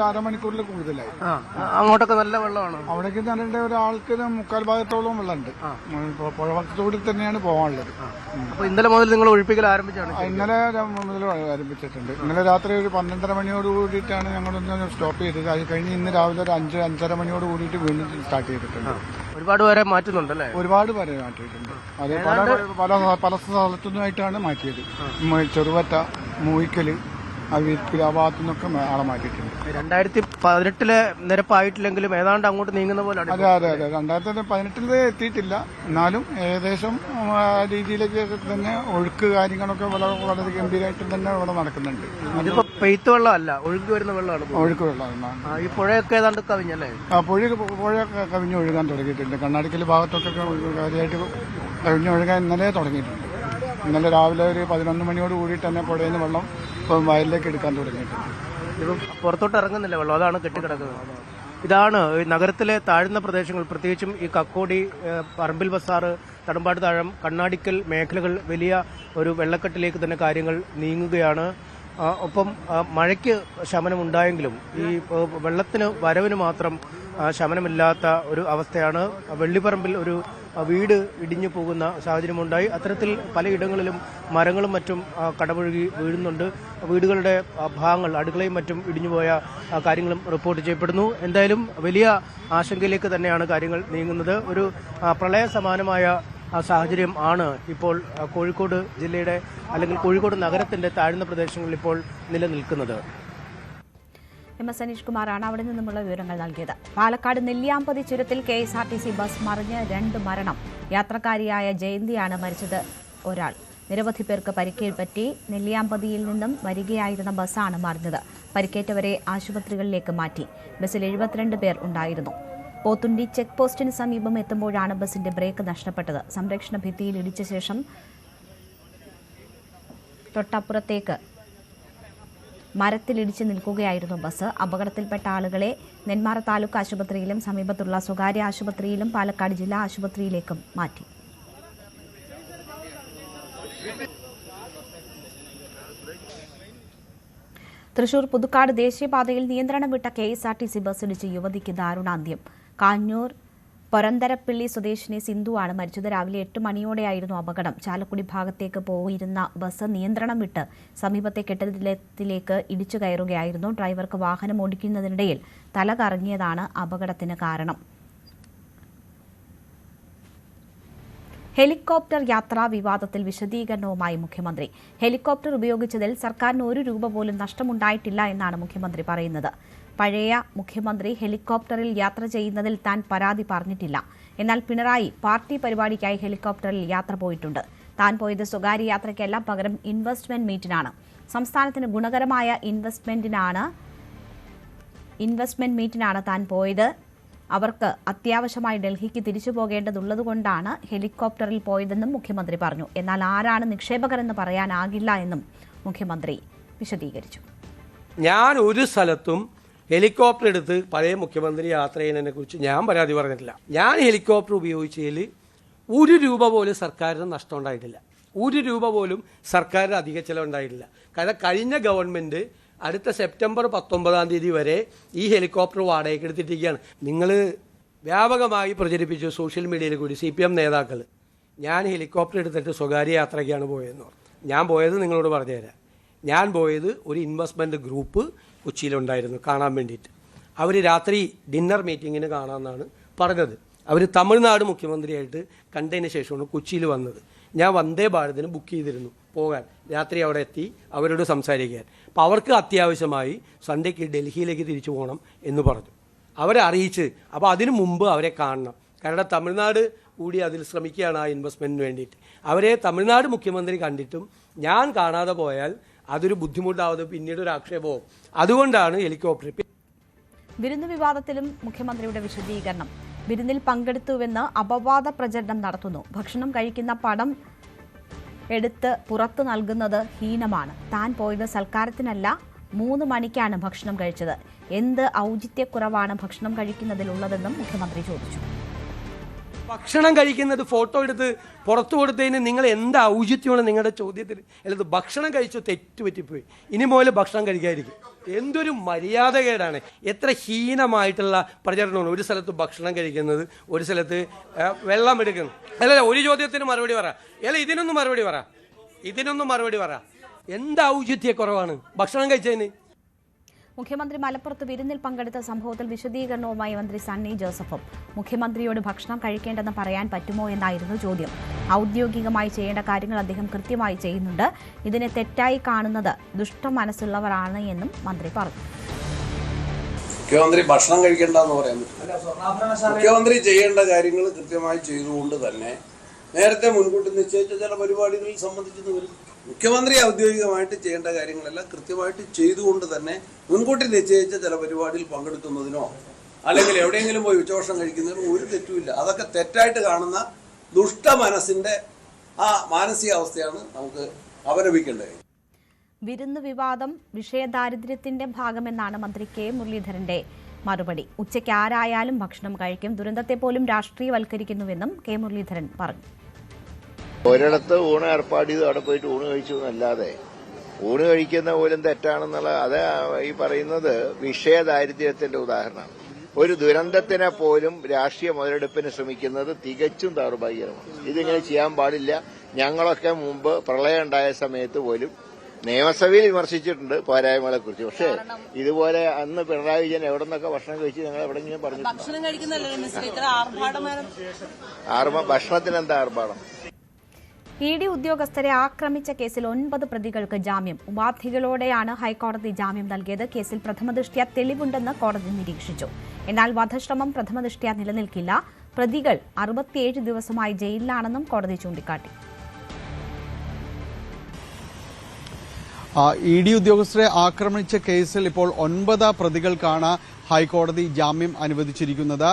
അരമണിക്കൂറിൽ കൂടുതലായി. അങ്ങോട്ടൊക്കെ നല്ല വെള്ളമാണ്. അവിടേക്ക് തന്നെ ഒരാൾക്ക് 3/4 ഭാഗത്തോളം വെള്ളമുണ്ട്. പുഴവക്കത്തോടി തന്നെയാണ് പോകാനുള്ളത്. അപ്പൊ ഇന്നലെ മുതൽ നിങ്ങൾ ഒഴിപ്പിക്കൽ ആരംഭിച്ചാണ്? ഇന്നലെ മുതൽ ആരംഭിച്ചിട്ടുണ്ട്. ഇന്നലെ രാത്രി ഒരു 12:30 മണിയോട് കൂടിയിട്ടാണ് ഞങ്ങളൊന്ന് സ്റ്റോപ്പ് ചെയ്തത്. അത് കഴിഞ്ഞ് ഇന്ന് രാവിലെ ഒരു 5-5:30 മണിയോട് കൂടിയിട്ട് വീണ്ടും സ്റ്റാർട്ട് ചെയ്തിട്ടുണ്ട്. ഒരുപാട് പേരെ മാറ്റുന്നുണ്ടല്ലേ? ഒരുപാട് പേരെ മാറ്റിയിട്ടുണ്ട്. അത് പല സ്ഥലത്തുനിന്നായിട്ടാണ് മാറ്റിയത്. ചെറുവറ്റ, മൂയിക്കല്, ആ ഭാഗത്തു നിന്നൊക്കെ ആളെ മാറ്റിയിട്ടുണ്ട്. 2018 നിരപ്പായിട്ടില്ലെങ്കിലും ഏതാണ്ട് അങ്ങോട്ട് നീങ്ങുന്ന പോലെ. അതെ അതെ അതെ. 2018 എത്തിയിട്ടില്ല. എന്നാലും ഏകദേശം രീതിയിലേക്ക് തന്നെ ഒഴുക്ക് കാര്യങ്ങളൊക്കെ വളരെ ഗംഭീരമായിട്ട് തന്നെ ഇവിടെ നടക്കുന്നുണ്ട്. ഇതിപ്പോ പെയ്ത്ത് വെള്ളമല്ല, ഒഴുകി വരുന്ന വെള്ളമാണ്. ഒഴുക്ക് വെള്ളമാണ്. ഈ പുഴയൊക്കെ ഏതാണ്ട് കവിഞ്ഞല്ലേ? പുഴ കവിഞ്ഞ് ഒഴുകാൻ തുടങ്ങിയിട്ടുണ്ട്. കണ്ണാടിക്കൽ ഭാഗത്തൊക്കെ കാര്യമായിട്ട് കവിഞ്ഞൊഴുകാൻ ഇന്നലെ തുടങ്ങിയിട്ടുണ്ട്. ഇന്നലെ രാവിലെ ഒരു 11 മണിയോട് കൂടിയിട്ട് തന്നെ പുഴയിൽ നിന്ന് വെള്ളം ഇപ്പം വയലിലേക്ക് എടുക്കാൻ തുടങ്ങിയിട്ടുണ്ട്. ഇപ്പം പുറത്തോട്ട് ഇറങ്ങുന്നില്ല വെള്ളം, അതാണ് കെട്ടിക്കിടക്കുന്നത്. ഇതാണ് നഗരത്തിലെ താഴ്ന്ന പ്രദേശങ്ങൾ, പ്രത്യേകിച്ചും ഈ കക്കോടി, പറമ്പിൽ ബസാർ, തടമ്പാട് താഴം, കണ്ണാടിക്കൽ മേഖലകൾ വലിയ ഒരു വെള്ളക്കെട്ടിലേക്ക് തന്നെ കാര്യങ്ങൾ നീങ്ങുകയാണ്. ഒപ്പം മഴയ്ക്ക് ശമനമുണ്ടായെങ്കിലും ഈ വെള്ളത്തിന് വരവിന് മാത്രം ശമനമില്ലാത്ത ഒരു അവസ്ഥയാണ്. വെള്ളിപ്പറമ്പിൽ ഒരു വീട് ഇടിഞ്ഞു പോകുന്ന സാഹചര്യമുണ്ടായി. അത്തരത്തിൽ പലയിടങ്ങളിലും മരങ്ങളും മറ്റും കടപുഴകി വീഴുന്നുണ്ട്. വീടുകളുടെ ഭാഗങ്ങൾ, അടുക്കളയും മറ്റും ഇടിഞ്ഞുപോയ കാര്യങ്ങളും റിപ്പോർട്ട് ചെയ്യപ്പെടുന്നു. എന്തായാലും വലിയ ആശങ്കയിലേക്ക് തന്നെയാണ് കാര്യങ്ങൾ നീങ്ങുന്നത്. ഒരു പ്രളയ സമാനമായ സാഹചര്യം ആണ് ഇപ്പോൾ കോഴിക്കോട് ജില്ലയുടെ അല്ലെങ്കിൽ കോഴിക്കോട് നഗരത്തിന്റെ താഴ്ന്ന പ്രദേശങ്ങളിൽ ഇപ്പോൾ നിലനിൽക്കുന്നത്. എസ് അനീഷ് കുമാറാണ് അവിടെ നിന്നുമുള്ള വിവരങ്ങൾ നൽകിയത്. പാലക്കാട് നെല്ലിയാമ്പതി ചുരത്തിൽ KSRTC ബസ് മറിഞ്ഞ് 2 മരണം. യാത്രക്കാരിയായ ജയന്തിയാണ് മരിച്ചത്. ഒരാൾ. നിരവധി പേർക്ക് പരിക്കേൽപ്പറ്റി. നെല്ലിയാമ്പതിയിൽ നിന്നും വരികയായിരുന്ന ബസ്സാണ് മറിഞ്ഞത്. പരിക്കേറ്റവരെ ആശുപത്രികളിലേക്ക് മാറ്റി. ബസ്സിൽ 72 പേർ ഉണ്ടായിരുന്നു. പോത്തുണ്ടി ചെക്ക് പോസ്റ്റിന് സമീപം എത്തുമ്പോഴാണ് ബസിന്റെ ബ്രേക്ക് നഷ്ടപ്പെട്ടത്. സംരക്ഷണ ഭിത്തിയിൽ ഇടിച്ച ശേഷം തൊട്ടപ്പുറത്തേക്ക് മരത്തിലിടിച്ച് നിൽക്കുകയായിരുന്നു ബസ്. അപകടത്തിൽപ്പെട്ട ആളുകളെ നെന്മാറ താലൂക്ക് ആശുപത്രിയിലും സമീപത്തുള്ള സ്വകാര്യ ആശുപത്രിയിലും പാലക്കാട് ജില്ലാ ആശുപത്രിയിലേക്കും മാറ്റി. തൃശൂർ പുതുക്കാട് ദേശീയപാതയിൽ നിയന്ത്രണം വിട്ട KSRTC ബസ് ഇടിച്ച് യുവതിക്ക് ദാരുണാന്ത്യം. കാഞ്ഞൂർ പൊരന്തരപ്പിള്ളി സ്വദേശിനി സിന്ധുവാണ് മരിച്ചത്. രാവിലെ 8 മണിയോടെയായിരുന്നു അപകടം. ചാലക്കുടി ഭാഗത്തേക്ക് പോയിരുന്ന ബസ് നിയന്ത്രണം വിട്ട് സമീപത്തെ കെട്ടിടത്തിലേക്ക് ഇടിച്ചു കയറുകയായിരുന്നു. ഡ്രൈവർക്ക് വാഹനം ഓടിക്കുന്നതിനിടയിൽ തല കറങ്ങിയതാണ് അപകടത്തിന് കാരണം. ഹെലികോപ്റ്റർ യാത്രാ വിവാദത്തിൽ വിശദീകരണവുമായി മുഖ്യമന്ത്രി. ഹെലികോപ്റ്റർ ഉപയോഗിച്ചതിൽ സർക്കാരിന് 1 രൂപ പോലും നഷ്ടമുണ്ടായിട്ടില്ല എന്നാണ് മുഖ്യമന്ത്രി പറയുന്നത്. പഴയ മുഖ്യമന്ത്രി ഹെലികോപ്റ്ററിൽ യാത്ര ചെയ്യുന്നതിൽ താൻ പരാതി പറഞ്ഞിട്ടില്ല. എന്നാൽ പിണറായി പാർട്ടി പരിപാടിക്കായി ഹെലികോപ്റ്ററിൽ യാത്ര പോയിട്ടുണ്ട്. താൻ പോയത് സ്വകാര്യ യാത്രയ്ക്കല്ല, പകരം ഇൻവെസ്റ്റ്മെന്റ് മീറ്റിനാണ്. സംസ്ഥാനത്തിന് ഗുണകരമായ ഇൻവെസ്റ്റ്മെന്റ് മീറ്റിനാണ് താൻ പോയത്. അവർക്ക് അത്യാവശ്യമായി ഡൽഹിക്ക് തിരിച്ചു പോകേണ്ടതുള്ളതുകൊണ്ടാണ് ഹെലികോപ്റ്ററിൽ പോയതെന്നും മുഖ്യമന്ത്രി പറഞ്ഞു. എന്നാൽ ആരാണ് നിക്ഷേപകരെന്ന് പറയാനാകില്ല എന്നും മുഖ്യമന്ത്രി വിശദീകരിച്ചു. ഞാൻ ഒരു സ്ഥലത്തും ഹെലികോപ്റ്റർ എടുത്ത് പഴയ മുഖ്യമന്ത്രി യാത്ര ചെയ്യുന്നതിനെ കുറിച്ച് ഞാൻ പരാതി പറഞ്ഞിട്ടില്ല. ഞാൻ ഹെലികോപ്റ്റർ ഉപയോഗിച്ചതിൽ 1 രൂപ പോലും സർക്കാരിന് നഷ്ടം ഉണ്ടായിട്ടില്ല. 1 രൂപ പോലും സർക്കാരിന് അധിക ചിലവുണ്ടായിട്ടില്ല. കാരണം കഴിഞ്ഞ ഗവൺമെൻറ് അടുത്ത സെപ്റ്റംബർ 19 വരെ ഈ ഹെലികോപ്റ്റർ വാടകയ്ക്ക് എടുത്തിട്ടിരിക്കുകയാണ്. നിങ്ങൾ വ്യാപകമായി പ്രചരിപ്പിച്ചു സോഷ്യൽ മീഡിയയിൽ കൂടി CPM നേതാക്കൾ. ഞാൻ ഹെലികോപ്റ്റർ എടുത്തിട്ട് സ്വകാര്യ യാത്രയ്ക്കാണ് പോയതെന്ന് പറഞ്ഞു. ഞാൻ പോയത് നിങ്ങളോട് പറഞ്ഞുതരാം. ഞാൻ പോയത് ഒരു ഇൻവെസ്റ്റ്മെൻറ്റ് ഗ്രൂപ്പ് കൊച്ചിയിലുണ്ടായിരുന്നു കാണാൻ വേണ്ടിയിട്ട്. അവർ രാത്രി ഡിന്നർ മീറ്റിങ്ങിന് കാണാമെന്നാണ് പറഞ്ഞത്. അവർ തമിഴ്നാട് മുഖ്യമന്ത്രിയായിട്ട് കണ്ടതിന് ശേഷമാണ് കൊച്ചിയിൽ വന്നത്. ഞാൻ വന്ദേ ഭാരതിന് ബുക്ക് ചെയ്തിരുന്നു പോകാൻ. രാത്രി അവിടെ എത്തി അവരോട് സംസാരിക്കാൻ. അപ്പോൾ അവർക്ക് അത്യാവശ്യമായി സൺഡേക്ക് ഡൽഹിയിലേക്ക് തിരിച്ചു പോകണം എന്ന് പറഞ്ഞു. അവരെ അറിയിച്ച് അപ്പോൾ അതിനു മുമ്പ് അവരെ കാണണം. കാരണം തമിഴ്നാട് കൂടി അതിൽ ശ്രമിക്കുകയാണ് ആ ഇൻവെസ്റ്റ്മെൻറ്റിന് വേണ്ടിയിട്ട്. അവരെ തമിഴ്നാട് മുഖ്യമന്ത്രി കണ്ടിട്ടും ഞാൻ കാണാതെ പോയാൽ അതൊരു ബുദ്ധിമുട്ടാവുന്നത്, പിന്നീട് ഒരു ആക്ഷേപവും. അതുകൊണ്ടാണ് ഹെലികോപ്റ്റർ. വിരുന്ന് വിവാദത്തിലും മുഖ്യമന്ത്രിയുടെ വിശദീകരണം. വിരുന്നിൽ പങ്കെടുത്തുവെന്ന് അപവാദ പ്രചരണം നടത്തുന്നു. ഭക്ഷണം കഴിക്കുന്ന പടം എടുത്ത് പുറത്തു നൽകുന്നത് ഹീനമാണ്. താൻ പോയത് സൽക്കാരത്തിനല്ല, 3 മണിക്കാണ് ഭക്ഷണം കഴിച്ചത്. എന്ത് ഔചിത്യക്കുറവാണ് ഭക്ഷണം കഴിക്കുന്നതിലുള്ളതെന്നും മുഖ്യമന്ത്രി ചോദിച്ചു. ഭക്ഷണം കഴിക്കുന്നത് ഫോട്ടോ എടുത്ത് പുറത്തു കൊടുത്തതിന് നിങ്ങൾ എന്ത് ഔചിത്യമാണ് നിങ്ങളുടെ ചോദ്യത്തിന്? അല്ലത് ഭക്ഷണം കഴിച്ചു തെറ്റുപറ്റിപ്പോയി, ഇനി മുതൽ ഭക്ഷണം കഴിക്കാതിരിക്കും. എന്തൊരു മര്യാദകേടാണ്! എത്ര ഹീനമായിട്ടുള്ള പ്രചരണമാണ്. ഒരു സ്ഥലത്ത് ഭക്ഷണം കഴിക്കുന്നത്, ഒരു സ്ഥലത്ത് വെള്ളം എടുക്കുന്നു. അല്ലല്ല, ഒരു ചോദ്യത്തിന് മറുപടി പറ. അല്ല, ഇതിനൊന്നും മറുപടി പറ. എന്ത് ഔചിത്യക്കുറവാണ് ഭക്ഷണം കഴിച്ചതിന്? മുഖ്യമന്ത്രി മലപ്പുറത്ത് വിരുന്നിൽ പങ്കെടുത്ത സംഭവത്തിൽ വിശദീകരണവുമായി മന്ത്രി സണ്ണി ജോസഫും. മുഖ്യമന്ത്രിയോട് ഭക്ഷണം കഴിക്കേണ്ടെന്ന് പറയാൻ പറ്റുമോ എന്നായിരുന്നു ചോദ്യം. ഔദ്യോഗികമായി ചെയ്യേണ്ട കാര്യങ്ങൾ അദ്ദേഹം കൃത്യമായി ചെയ്യുന്നുണ്ട്. ഇതിനെ തെറ്റായി കാണുന്നത് ദുഷ്ട മനസ്സുള്ളവരാണ് എന്നും മന്ത്രി പറഞ്ഞു. മുഖ്യമന്ത്രി ഭക്ഷണം കഴിക്കേണ്ടെന്ന് പറയാൻ പറ്റില്ല. മുഖ്യമന്ത്രി ചെയ്യേണ്ട കാര്യങ്ങൾ കൃത്യമായി ചെയ്തുകൊണ്ട് തന്നെ നേരത്തെ മുൻകൂട്ടി നിശ്ചയിച്ച ചില പരിപാടികളിൽ സംബന്ധിച്ചെന്ന് വരും. മുഖ്യമന്ത്രി ഔദ്യോഗികമായിട്ട് ചെയ്യേണ്ട കാര്യങ്ങളെല്ലാം കൃത്യമായിട്ട് ചെയ്തുകൊണ്ട് തന്നെ മുൻകൂട്ടി നിശ്ചയിച്ച ചില പരിപാടിയിൽ പങ്കെടുക്കുന്നതിനോ അല്ലെങ്കിൽ എവിടെയെങ്കിലും പോയി ഉച്ചഭക്ഷണം കഴിക്കുന്നതിനോ ഒരു തെറ്റുമില്ല. അതൊക്കെ തെറ്റായിട്ട് കാണുന്ന ദുഷ്ട മനസ്സിന്റെ ആ മാനസികാവസ്ഥയാണ് നമുക്ക് അപലപിക്കേണ്ടത്. വിരുന്ന് വിവാദം വിഷയദാരിദ്ര്യത്തിന്റെ ഭാഗമെന്നാണ് മന്ത്രി കെ മുരളീധരന്റെ മറുപടി. ഉച്ചയ്ക്ക് ആരായാലും ഭക്ഷണം കഴിക്കും, ദുരന്തത്തെ പോലും രാഷ്ട്രീയവൽക്കരിക്കുന്നുവെന്നും കെ മുരളീധരൻ പറഞ്ഞു. ഒരിടത്ത് ഊണ് ഏർപ്പാട് ചെയ്ത് അവിടെ പോയിട്ട് ഊണ് കഴിച്ചു എന്നല്ലാതെ ഊണ് കഴിക്കുന്ന പോലും തെറ്റാണെന്നുള്ള അത് ഈ പറയുന്നത് വിഷയദാരിദ്ര്യത്തിന്റെ ഉദാഹരണമാണ്. ഒരു ദുരന്തത്തിനെ പോലും രാഷ്ട്രീയ മുതലെടുപ്പിന് ശ്രമിക്കുന്നത് തികച്ചും ദൗർഭാഗ്യകരമാണ്. ഇതിങ്ങനെ ചെയ്യാൻ പാടില്ല. ഞങ്ങളൊക്കെ മുമ്പ് പ്രളയം ഉണ്ടായ സമയത്ത് പോലും നിയമസഭയിൽ വിമർശിച്ചിട്ടുണ്ട് പോരായ്മകളെ കുറിച്ച്. പക്ഷേ ഇതുപോലെ അന്ന് പിണറായി വിജയൻ എവിടെ നിന്നൊക്കെ ഭക്ഷണം കഴിച്ച് ഞങ്ങൾ എവിടെയെങ്കിലും പറഞ്ഞിട്ടുണ്ടോ? ഭക്ഷണത്തിന് എന്താ ആർഭാടം? ഇഡി ഉദ്യോഗസ്ഥരെ ആക്രമിച്ച കേസിൽ 9 പ്രതികൾക്ക് ജാമ്യം. ഉപാധികളോടെയാണ് ഹൈക്കോടതി ജാമ്യം നൽകിയത്. കേസിൽ പ്രഥമദൃഷ്ട്യാ തെളിവുണ്ടെന്ന് കോടതി നിരീക്ഷിച്ചു. എന്നാൽ വധശ്രമം പ്രഥമദൃഷ്ട്യാ നിലനിൽക്കില്ല. പ്രതികൾ 67 ദിവസമായി ജയിലിലാണെന്നും കോടതി ചൂണ്ടിക്കാട്ടി. ഇഡി ഉദ്യോഗസ്ഥരെ ആക്രമിച്ച കേസിൽ ഇപ്പോൾ 9 പ്രതികൾക്കാണ് ഹൈക്കോടതി ജാമ്യം അനുവദിച്ചിരിക്കുന്നത്.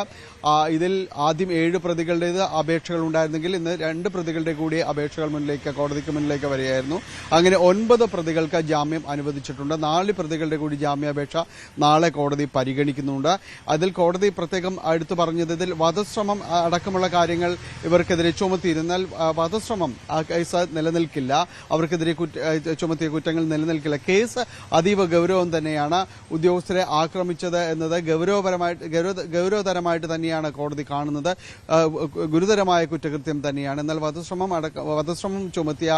ഇതിൽ ആദ്യം 7 പ്രതികളുടേത് അപേക്ഷകൾ ഉണ്ടായിരുന്നെങ്കിൽ ഇന്ന് 2 പ്രതികളുടെ കൂടി അപേക്ഷകൾ കോടതിക്ക് മുന്നിലേക്ക് വരികയായിരുന്നു. അങ്ങനെ 9 പ്രതികൾക്ക് ജാമ്യം അനുവദിച്ചിട്ടുണ്ട്. 4 പ്രതികളുടെ കൂടി ജാമ്യാപേക്ഷ നാളെ കോടതി പരിഗണിക്കുന്നുണ്ട്. അതിൽ കോടതി പ്രത്യേകം എടുത്തു പറഞ്ഞത് ഇതിൽ വധശ്രമം അടക്കമുള്ള കാര്യങ്ങൾ ഇവർക്കെതിരെ ചുമത്തിയിരുന്നാൽ വധശ്രമം കേസ് നിലനിൽക്കില്ല. അവർക്കെതിരെ ചുമത്തിയ കുറ്റങ്ങൾ നിലനിൽക്കില്ല. കേസ് അതീവ ഗൗരവം തന്നെയാണ്. ഉദ്യോഗസ്ഥരെ ആക്രമിച്ചത് എന്നത് ഗൗരവതരമായിട്ട് തന്നെയാണ് കോടതി കാണുന്നത്. ഗുരുതരമായ കുറ്റകൃത്യം തന്നെയാണ്. എന്നാൽ വധശ്രമം ചുമത്തിയ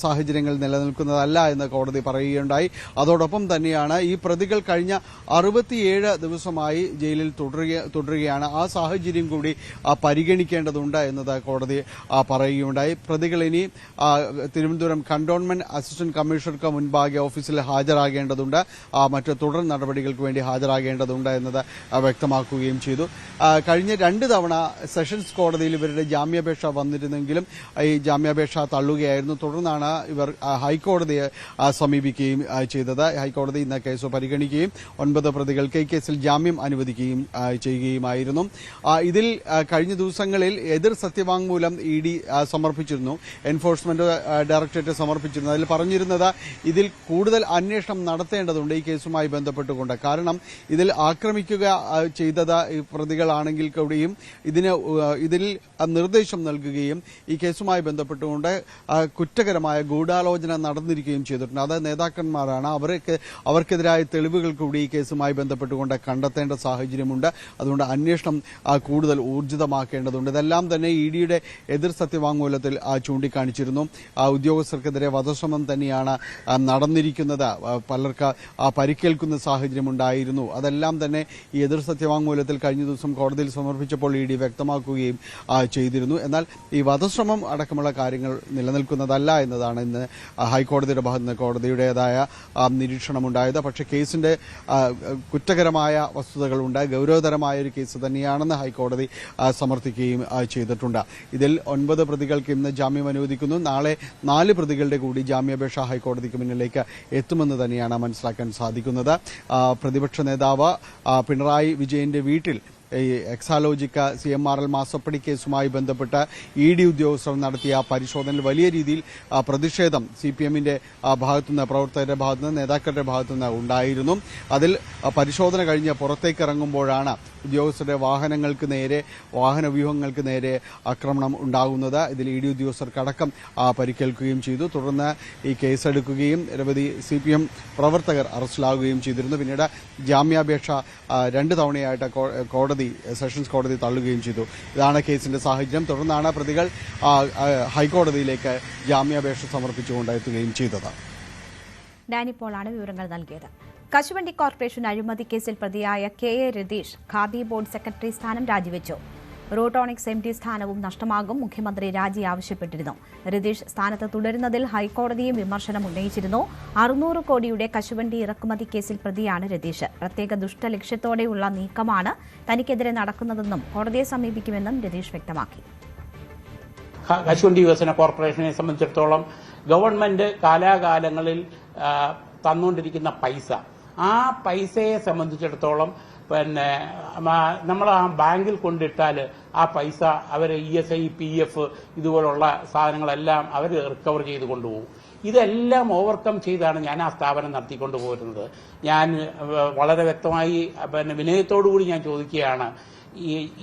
സാഹചര്യങ്ങൾ നിലനിൽക്കുന്നതല്ല എന്ന് കോടതി പറയുകയുണ്ടായി. അതോടൊപ്പം തന്നെയാണ് ഈ പ്രതികൾ കഴിഞ്ഞ 67 ദിവസമായി ജയിലിൽ തുടരുകയാണ്. ആ സാഹചര്യം കൂടി പരിഗണിക്കേണ്ടതുണ്ട് എന്നത് കോടതി പറയുകയുണ്ടായി. പ്രതികൾ ഇനി തിരുവനന്തപുരം കന്റോൺമെന്റ് അസിസ്റ്റന്റ് കമ്മീഷണർക്ക് മുൻപാകെ ഓഫീസിൽ ഹാജരാകേണ്ടതുണ്ട്. മറ്റ് തുടർ നടപടികൾക്ക് വേണ്ടി ഹാജരാകേണ്ടതുണ്ട് എന്നത് വ്യക്തമാക്കുകയും ചെയ്തു. കഴിഞ്ഞ 2 തവണ സെഷൻസ് കോടതിയിൽ ഇവരുടെ ജാമ്യാപേക്ഷ വന്നിരുന്നെങ്കിലും ഈ ജാമ്യാപേക്ഷ തള്ളുകയായിരുന്നു. തുടർന്നാണ് ഇവർ ഹൈക്കോടതിയെ സമീപിക്കുകയും ചെയ്തത്. ഹൈക്കോടതി ഇന്ന് കേസ് പരിഗണിക്കുകയും 9 പ്രതികൾക്ക് ഈ കേസിൽ ജാമ്യം അനുവദിക്കുകയും ചെയ്യുകയുമായിരുന്നു. ഇതിൽ കഴിഞ്ഞ ദിവസങ്ങളിൽ എതിർ സത്യവാങ്മൂലം ഇഡി സമർപ്പിച്ചിരുന്നു. എൻഫോഴ്സ്മെന്റ് ഡയറക്ടറേറ്റ് സമർപ്പിച്ചിരുന്നു. അതിൽ പറഞ്ഞിരുന്നത് ഇതിൽ കൂടുതൽ അന്വേഷണം നടത്തേണ്ടതുണ്ട് ഈ കേസുമായി ബന്ധപ്പെട്ടുകൊണ്ട്. കാരണം ഇതിൽ ആക്രമിക്കുക ചെയ്തത് പ്രതികളാണെങ്കിൽ കൂടിയും ഇതിൽ നിർദ്ദേശം നൽകുകയും ഈ കേസുമായി ബന്ധപ്പെട്ടുകൊണ്ട് കുറ്റകരമായ ഗൂഢാലോചന നടന്നിരിക്കുകയും ചെയ്തിട്ടുണ്ട്. അത് നേതാക്കന്മാരാണ്. അവർക്കെതിരായ തെളിവുകൾ കൂടി ഈ കേസുമായി ബന്ധപ്പെട്ടുകൊണ്ട് കണ്ടെത്തേണ്ട സാഹചര്യമുണ്ട്. അതുകൊണ്ട് അന്വേഷണം കൂടുതൽ ഊർജിതമാക്കേണ്ടതുണ്ട്. ഇതെല്ലാം തന്നെ ഇഡിയുടെ എതിർ സത്യവാങ്മൂലത്തിൽ ചൂണ്ടിക്കാണിച്ചിരുന്നു. ഉദ്യോഗസ്ഥർക്കെതിരെ വധശ്രമം തന്നെയാണ് നടന്നിരിക്കുന്നത്. പലർക്ക് പരിക്കേൽക്കുന്ന സാഹചര്യമുണ്ടായിരുന്നു. അതെല്ലാം തന്നെ ഈ എതിർ സത്യവാങ്മൂലത്തിൽ കഴിഞ്ഞ ദിവസം കോടതിയിൽ സമർപ്പിച്ചപ്പോൾ ഇഡി വ്യക്തമാക്കുകയും ചെയ്തിരുന്നു. എന്നാൽ ഈ വധശ്രമം അടക്കമുള്ള കാര്യങ്ങൾ നിലനിൽക്കുന്നതല്ല എന്നതാണ് ഇന്ന് ഹൈക്കോടതിയുടെ ഭാഗത്ത് നിന്ന് കോടതിയുടേതായ നിരീക്ഷണമുണ്ടായത്. പക്ഷേ കേസിന്റെ കുറ്റകരമായ വസ്തുതകളുണ്ട്. ഗൗരവതരമായ ഒരു കേസ് തന്നെയാണെന്ന് ഹൈക്കോടതി സമർത്ഥിക്കുകയും ചെയ്തിട്ടുണ്ട്. ഇതിൽ 9 പ്രതികൾക്ക് ഇന്ന് ജാമ്യം അനുവദിക്കുന്നു. നാളെ 4 പ്രതികളുടെ കൂടി ജാമ്യാപേക്ഷ ഹൈക്കോടതിക്ക് മുന്നിലേക്ക് എത്തുമെന്ന് തന്നെയാണ് മനസ്സിലാക്കാൻ സാധിക്കുന്നത്. പ്രതിപക്ഷ നേതാവ് പിണറായി വിജയന്റെ വീട്ടിൽ ഈ എക്സാലോജിക്ക CMRL മാസപ്പടി കേസുമായി ബന്ധപ്പെട്ട് ഇഡി ഉദ്യോഗസ്ഥർ നടത്തിയ പരിശോധനയിൽ വലിയ രീതിയിൽ പ്രതിഷേധം CPMന്റെ ഭാഗത്തുനിന്ന്, പ്രവർത്തകരുടെ ഭാഗത്തുനിന്ന്, നേതാക്കളുടെ ഭാഗത്തുനിന്ന് ഉണ്ടായിരുന്നു. അതിൽ പരിശോധന കഴിഞ്ഞ് പുറത്തേക്ക് ഇറങ്ങുമ്പോഴാണ് ഉദ്യോഗസ്ഥരുടെ വാഹനവ്യൂഹങ്ങൾക്ക് നേരെ ആക്രമണം ഉണ്ടാകുന്നത്. ഇതിൽ ഇഡി ഉദ്യോഗസ്ഥർക്കടക്കം പരിക്കേൽക്കുകയും ചെയ്തു. തുടർന്ന് ഈ കേസെടുക്കുകയും നിരവധി CPM പ്രവർത്തകർ അറസ്റ്റിലാകുകയും ചെയ്തിരുന്നു. പിന്നീട് ജാമ്യാപേക്ഷ 2 തവണയായിട്ട് സെഷൻസ് കോടതി തള്ളുകയും ചെയ്തു. ഇതാണ് കേസിന്റെ സാഹചര്യം. തുടർന്നാണ് പ്രതികൾ ഹൈക്കോടതിയിലേക്ക് ജാമ്യാപേക്ഷ സമർപ്പിച്ചുകൊണ്ട് എത്തുകയും ചെയ്തത്. ഡാനി പോളാണ് വിവരങ്ങൾ നൽകിയത്. കശുവണ്ടി കോർപ്പറേഷൻ അഴിമതി കേസിൽ പ്രതിയായ KA Ratheesh khadi board secretary സ്ഥാനം രാജിവെച്ചു. റൂട്ടോണിക്സ് MD സ്ഥാനവും നഷ്ടമാകും. മുഖ്യമന്ത്രി രാജി ആവശ്യപ്പെട്ടിരുന്നു. രതീഷ് സ്ഥാനത്ത് തുടരുന്നതിൽ ഹൈക്കോടതിയും വിമർശനം ഉന്നയിച്ചിരുന്നു. 600 കോടിയുടെ കശുവണ്ടി ഇറക്കുമതി കേസിൽ പ്രതിയാണ് രതീഷ്. പ്രത്യേക ദുഷ്ടലക്ഷ്യത്തോടെയുള്ള നീക്കമാണ് തനിക്കെതിരെ നടക്കുന്നതെന്നും കോടതിയെ സമീപിക്കുമെന്നും രതീഷ് വ്യക്തമാക്കി. കശുവണ്ടി വികസന കോർപ്പറേഷനെ സംബന്ധിച്ചിടത്തോളം ഗവൺമെന്റ് കാലാകാലങ്ങളിൽ തന്നുകൊണ്ടിരിക്കുന്ന പൈസ, ആ പൈസയെ സംബന്ധിച്ചിടത്തോളം നമ്മൾ ആ ബാങ്കിൽ കൊണ്ടിട്ടാൽ ആ പൈസ അവർ ESI PF ഇതുപോലുള്ള സാധനങ്ങളെല്ലാം അവർ റിക്കവർ ചെയ്ത് കൊണ്ടുപോകും. ഇതെല്ലാം ഓവർകം ചെയ്താണ് ഞാൻ ആ സ്ഥാപനം നടത്തിക്കൊണ്ടു പോരുന്നത്. ഞാൻ വളരെ വ്യക്തമായി വിനയത്തോടുകൂടി ഞാൻ ചോദിക്കുകയാണ്,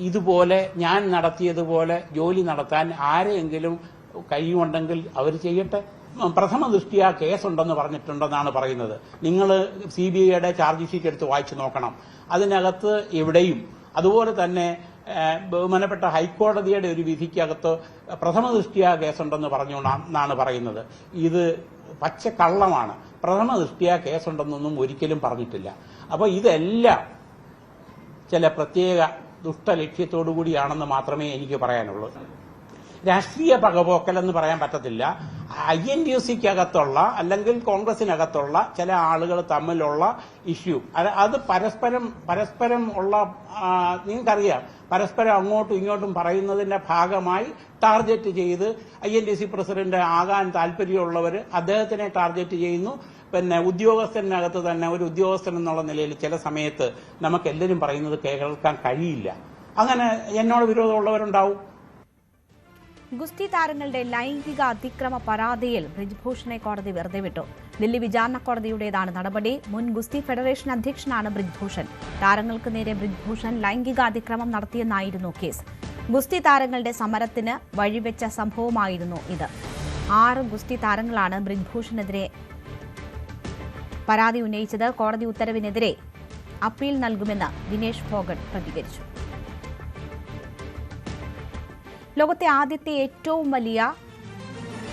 ഇതുപോലെ ഞാൻ നടത്തിയതുപോലെ ജോലി നടത്താൻ ആരെയെങ്കിലും കഴിയുമുണ്ടെങ്കിൽ അവർ ചെയ്യട്ടെ. പ്രഥമ ദൃഷ്ടിയാ കേസുണ്ടെന്ന് പറഞ്ഞിട്ടുണ്ടെന്നാണ് പറയുന്നത്. നിങ്ങൾ CBIയുടെ ചാർജ് ഷീറ്റ് എടുത്ത് വായിച്ചു നോക്കണം. അതിനകത്ത് എവിടെയും അതുപോലെ തന്നെ ബഹുമാനപ്പെട്ട ഹൈക്കോടതിയുടെ ഒരു വിധിക്കകത്ത് പ്രഥമ ദൃഷ്ട്യാ കേസുണ്ടെന്ന് പറഞ്ഞുകൊണ്ടാണ് പറയുന്നത്. ഇത് പച്ച കള്ളമാണ്. പ്രഥമ ദൃഷ്ട്യാ കേസുണ്ടെന്നൊന്നും ഒരിക്കലും പറഞ്ഞിട്ടില്ല. അപ്പോൾ ഇതെല്ലാം ചില പ്രത്യേക ദുഷ്ടലക്ഷ്യത്തോടു കൂടിയാണെന്ന് മാത്രമേ എനിക്ക് പറയാനുള്ളൂ. രാഷ്ട്രീയ പകപോക്കലെന്ന് പറയാൻ പറ്റത്തില്ല. INTUCക്കകത്തുള്ള അല്ലെങ്കിൽ കോൺഗ്രസിനകത്തുള്ള ചില ആളുകൾ തമ്മിലുള്ള ഇഷ്യൂ അത് പരസ്പരം ഉള്ള നിങ്ങൾക്കറിയാം, പരസ്പരം അങ്ങോട്ടും ഇങ്ങോട്ടും പറയുന്നതിന്റെ ഭാഗമായി ടാർഗറ്റ് ചെയ്ത് INTUC പ്രസിഡന്റ് ആകാൻ താല്പര്യമുള്ളവർ അദ്ദേഹത്തിനെ ടാർഗറ്റ് ചെയ്യുന്നു. പിന്നെ ഉദ്യോഗസ്ഥനകത്ത് തന്നെ ഒരു ഉദ്യോഗസ്ഥൻ എന്നുള്ള നിലയിൽ ചില സമയത്ത് നമുക്കെല്ലാവരും പറയുന്നത് കേൾക്കാൻ കഴിയില്ല. അങ്ങനെ എന്നോട് വിരോധമുള്ളവരുണ്ടാവും. ഗുസ്തി താരങ്ങളുടെ ലൈംഗിക അതിക്രമ പരാതിയിൽ ബ്രിജ്ഭൂഷണെ കോടതി വെറുതെ വിട്ടു. ദില്ലി വിചാരണ കോടതിയുടേതാണ് നടപടി. മുൻ ഗുസ്തി ഫെഡറേഷൻ അധ്യക്ഷനാണ് ബ്രിജ്ഭൂഷൺ. താരങ്ങൾക്ക് നേരെ ബ്രിജ്ഭൂഷൺ ലൈംഗിക അതിക്രമം നടത്തിയെന്നായിരുന്നു കേസ്. ഗുസ്തി താരങ്ങളുടെ സമരത്തിന് വഴിവെച്ച സംഭവമായിരുന്നു ഇത്. 6 ഗുസ്തി താരങ്ങളാണ് ബ്രിജ്ഭൂഷണെതിരെ പരാതി ഉന്നയിച്ചത്. കോടതി ഉത്തരവിനെതിരെ അപ്പീൽ നൽകുമെന്ന് ദിനേശ് ഫോഗട്ട് പ്രതികരിച്ചു. ലോകത്തെ ആദ്യത്തെ ഏറ്റവും വലിയ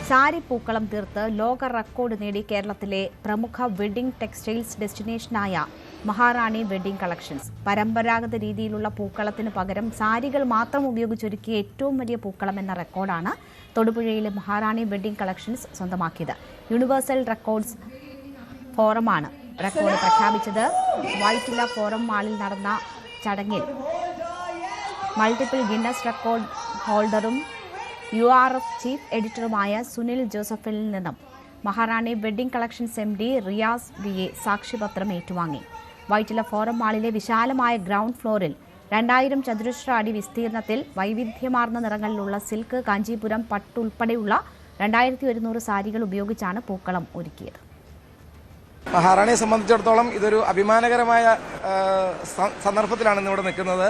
സാരി പൂക്കളം തീർത്ത് ലോക റെക്കോർഡ് നേടി കേരളത്തിലെ പ്രമുഖ വെഡ്ഡിംഗ് ടെക്സ്റ്റൈൽസ് ഡെസ്റ്റിനേഷനായ മഹാറാണി വെഡ്ഡിംഗ് കളക്ഷൻസ്. പരമ്പരാഗത രീതിയിലുള്ള പൂക്കളത്തിന് പകരം സാരികൾ മാത്രം ഉപയോഗിച്ചൊരുക്കിയ ഏറ്റവും വലിയ പൂക്കളം എന്ന റെക്കോർഡാണ് തൊടുപുഴയിലെ മഹാറാണി വെഡ്ഡിംഗ് കളക്ഷൻസ് സ്വന്തമാക്കിയത്. യൂണിവേഴ്സൽ റെക്കോർഡ്സ് ഫോറമാണ് റെക്കോർഡ് പ്രഖ്യാപിച്ചത്. വൈറ്റില ഫോറം മാളിൽ നടന്ന ചടങ്ങിൽ മൾട്ടിപ്പിൾ ഗിന്നസ് റെക്കോർഡ് ഹോൾഡറും URF ചീഫ് എഡിറ്ററുമായ സുനിൽ ജോസഫിൽ നിന്നും Maharani wedding collections MD Riyas VA സാക്ഷ്യപത്രം ഏറ്റുവാങ്ങി. വൈറ്റില ഫോറം മാളിലെ വിശാലമായ ഗ്രൗണ്ട് ഫ്ലോറിൽ 2000 ചതുരശ്ര അടി വിസ്തീർണത്തിൽ വൈവിധ്യമാർന്ന നിറങ്ങളിലുള്ള സിൽക്ക്, കാഞ്ചീപുരം പട്ട് ഉൾപ്പെടെയുള്ള 2100 സാരികൾ ഉപയോഗിച്ചാണ് പൂക്കളം ഒരുക്കിയത്. മഹാറാണിയെ സംബന്ധിച്ചിടത്തോളം ഇതൊരു അഭിമാനകരമായ സന്ദർഭത്തിലാണ് ഇന്നിവിടെ നിൽക്കുന്നത്.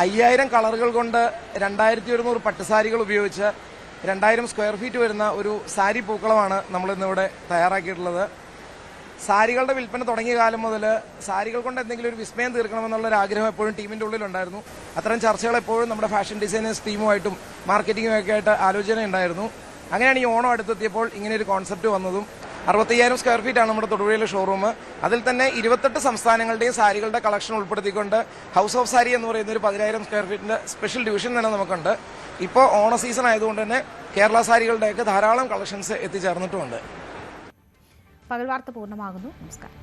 5000 കളറുകൾ കൊണ്ട് 2100 പട്ടുസാരികൾ ഉപയോഗിച്ച് 2000 സ്ക്വയർ ഫീറ്റ് വരുന്ന ഒരു സാരി പൂക്കളമാണ് നമ്മളിന്നിവിടെ തയ്യാറാക്കിയിട്ടുള്ളത്. സാരികളുടെ വിൽപ്പന തുടങ്ങിയ കാലം മുതൽ സാരികൾ കൊണ്ട് എന്തെങ്കിലും ഒരു വിസ്മയം തീർക്കണമെന്നുള്ളൊരു ആഗ്രഹം എപ്പോഴും ടീമിൻ്റെ ഉള്ളിലുണ്ടായിരുന്നു. അത്തരം ചർച്ചകൾ എപ്പോഴും നമ്മുടെ ഫാഷൻ ഡിസൈനേഴ്സ് ടീമുമായിട്ടും മാർക്കറ്റിങ്ങുമൊക്കെ ആയിട്ട് ആലോചന ഉണ്ടായിരുന്നു. അങ്ങനെയാണ് ഈ ഓണം അടുത്തെത്തിയപ്പോൾ ഇങ്ങനെയൊരു കോൺസെപ്റ്റ് വന്നതും. 65,000 സ്ക്വയർ ഫീറ്റാണ് നമ്മുടെ തൊടുപുഴയിലെ ഷോറൂം. അതിൽ തന്നെ 28 സംസ്ഥാനങ്ങളുടെയും സാരികളുടെ കളക്ഷൻ ഉൾപ്പെടുത്തിക്കൊണ്ട് ഹൗസ് ഓഫ് സാരി എന്ന് പറയുന്ന ഒരു 10,000 സ്ക്വയർ ഫീറ്റിന്റെ സ്പെഷ്യൽ ഡിവിഷൻ തന്നെ നമുക്കുണ്ട്. ഇപ്പോൾ ഓണ സീസൺ ആയതുകൊണ്ട് തന്നെ കേരള സാരികളുടെയൊക്കെ ധാരാളം കളക്ഷൻസ് എത്തിച്ചേർന്നിട്ടുമുണ്ട്. പകൽ വാർത്ത പൂർണ്ണമാകുന്നു. നമസ്കാരം.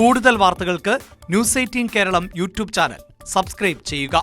കൂടുതൽ വാർത്തകൾക്ക് news 18 Keralam YouTube channel subscribe ചെയ്യുക.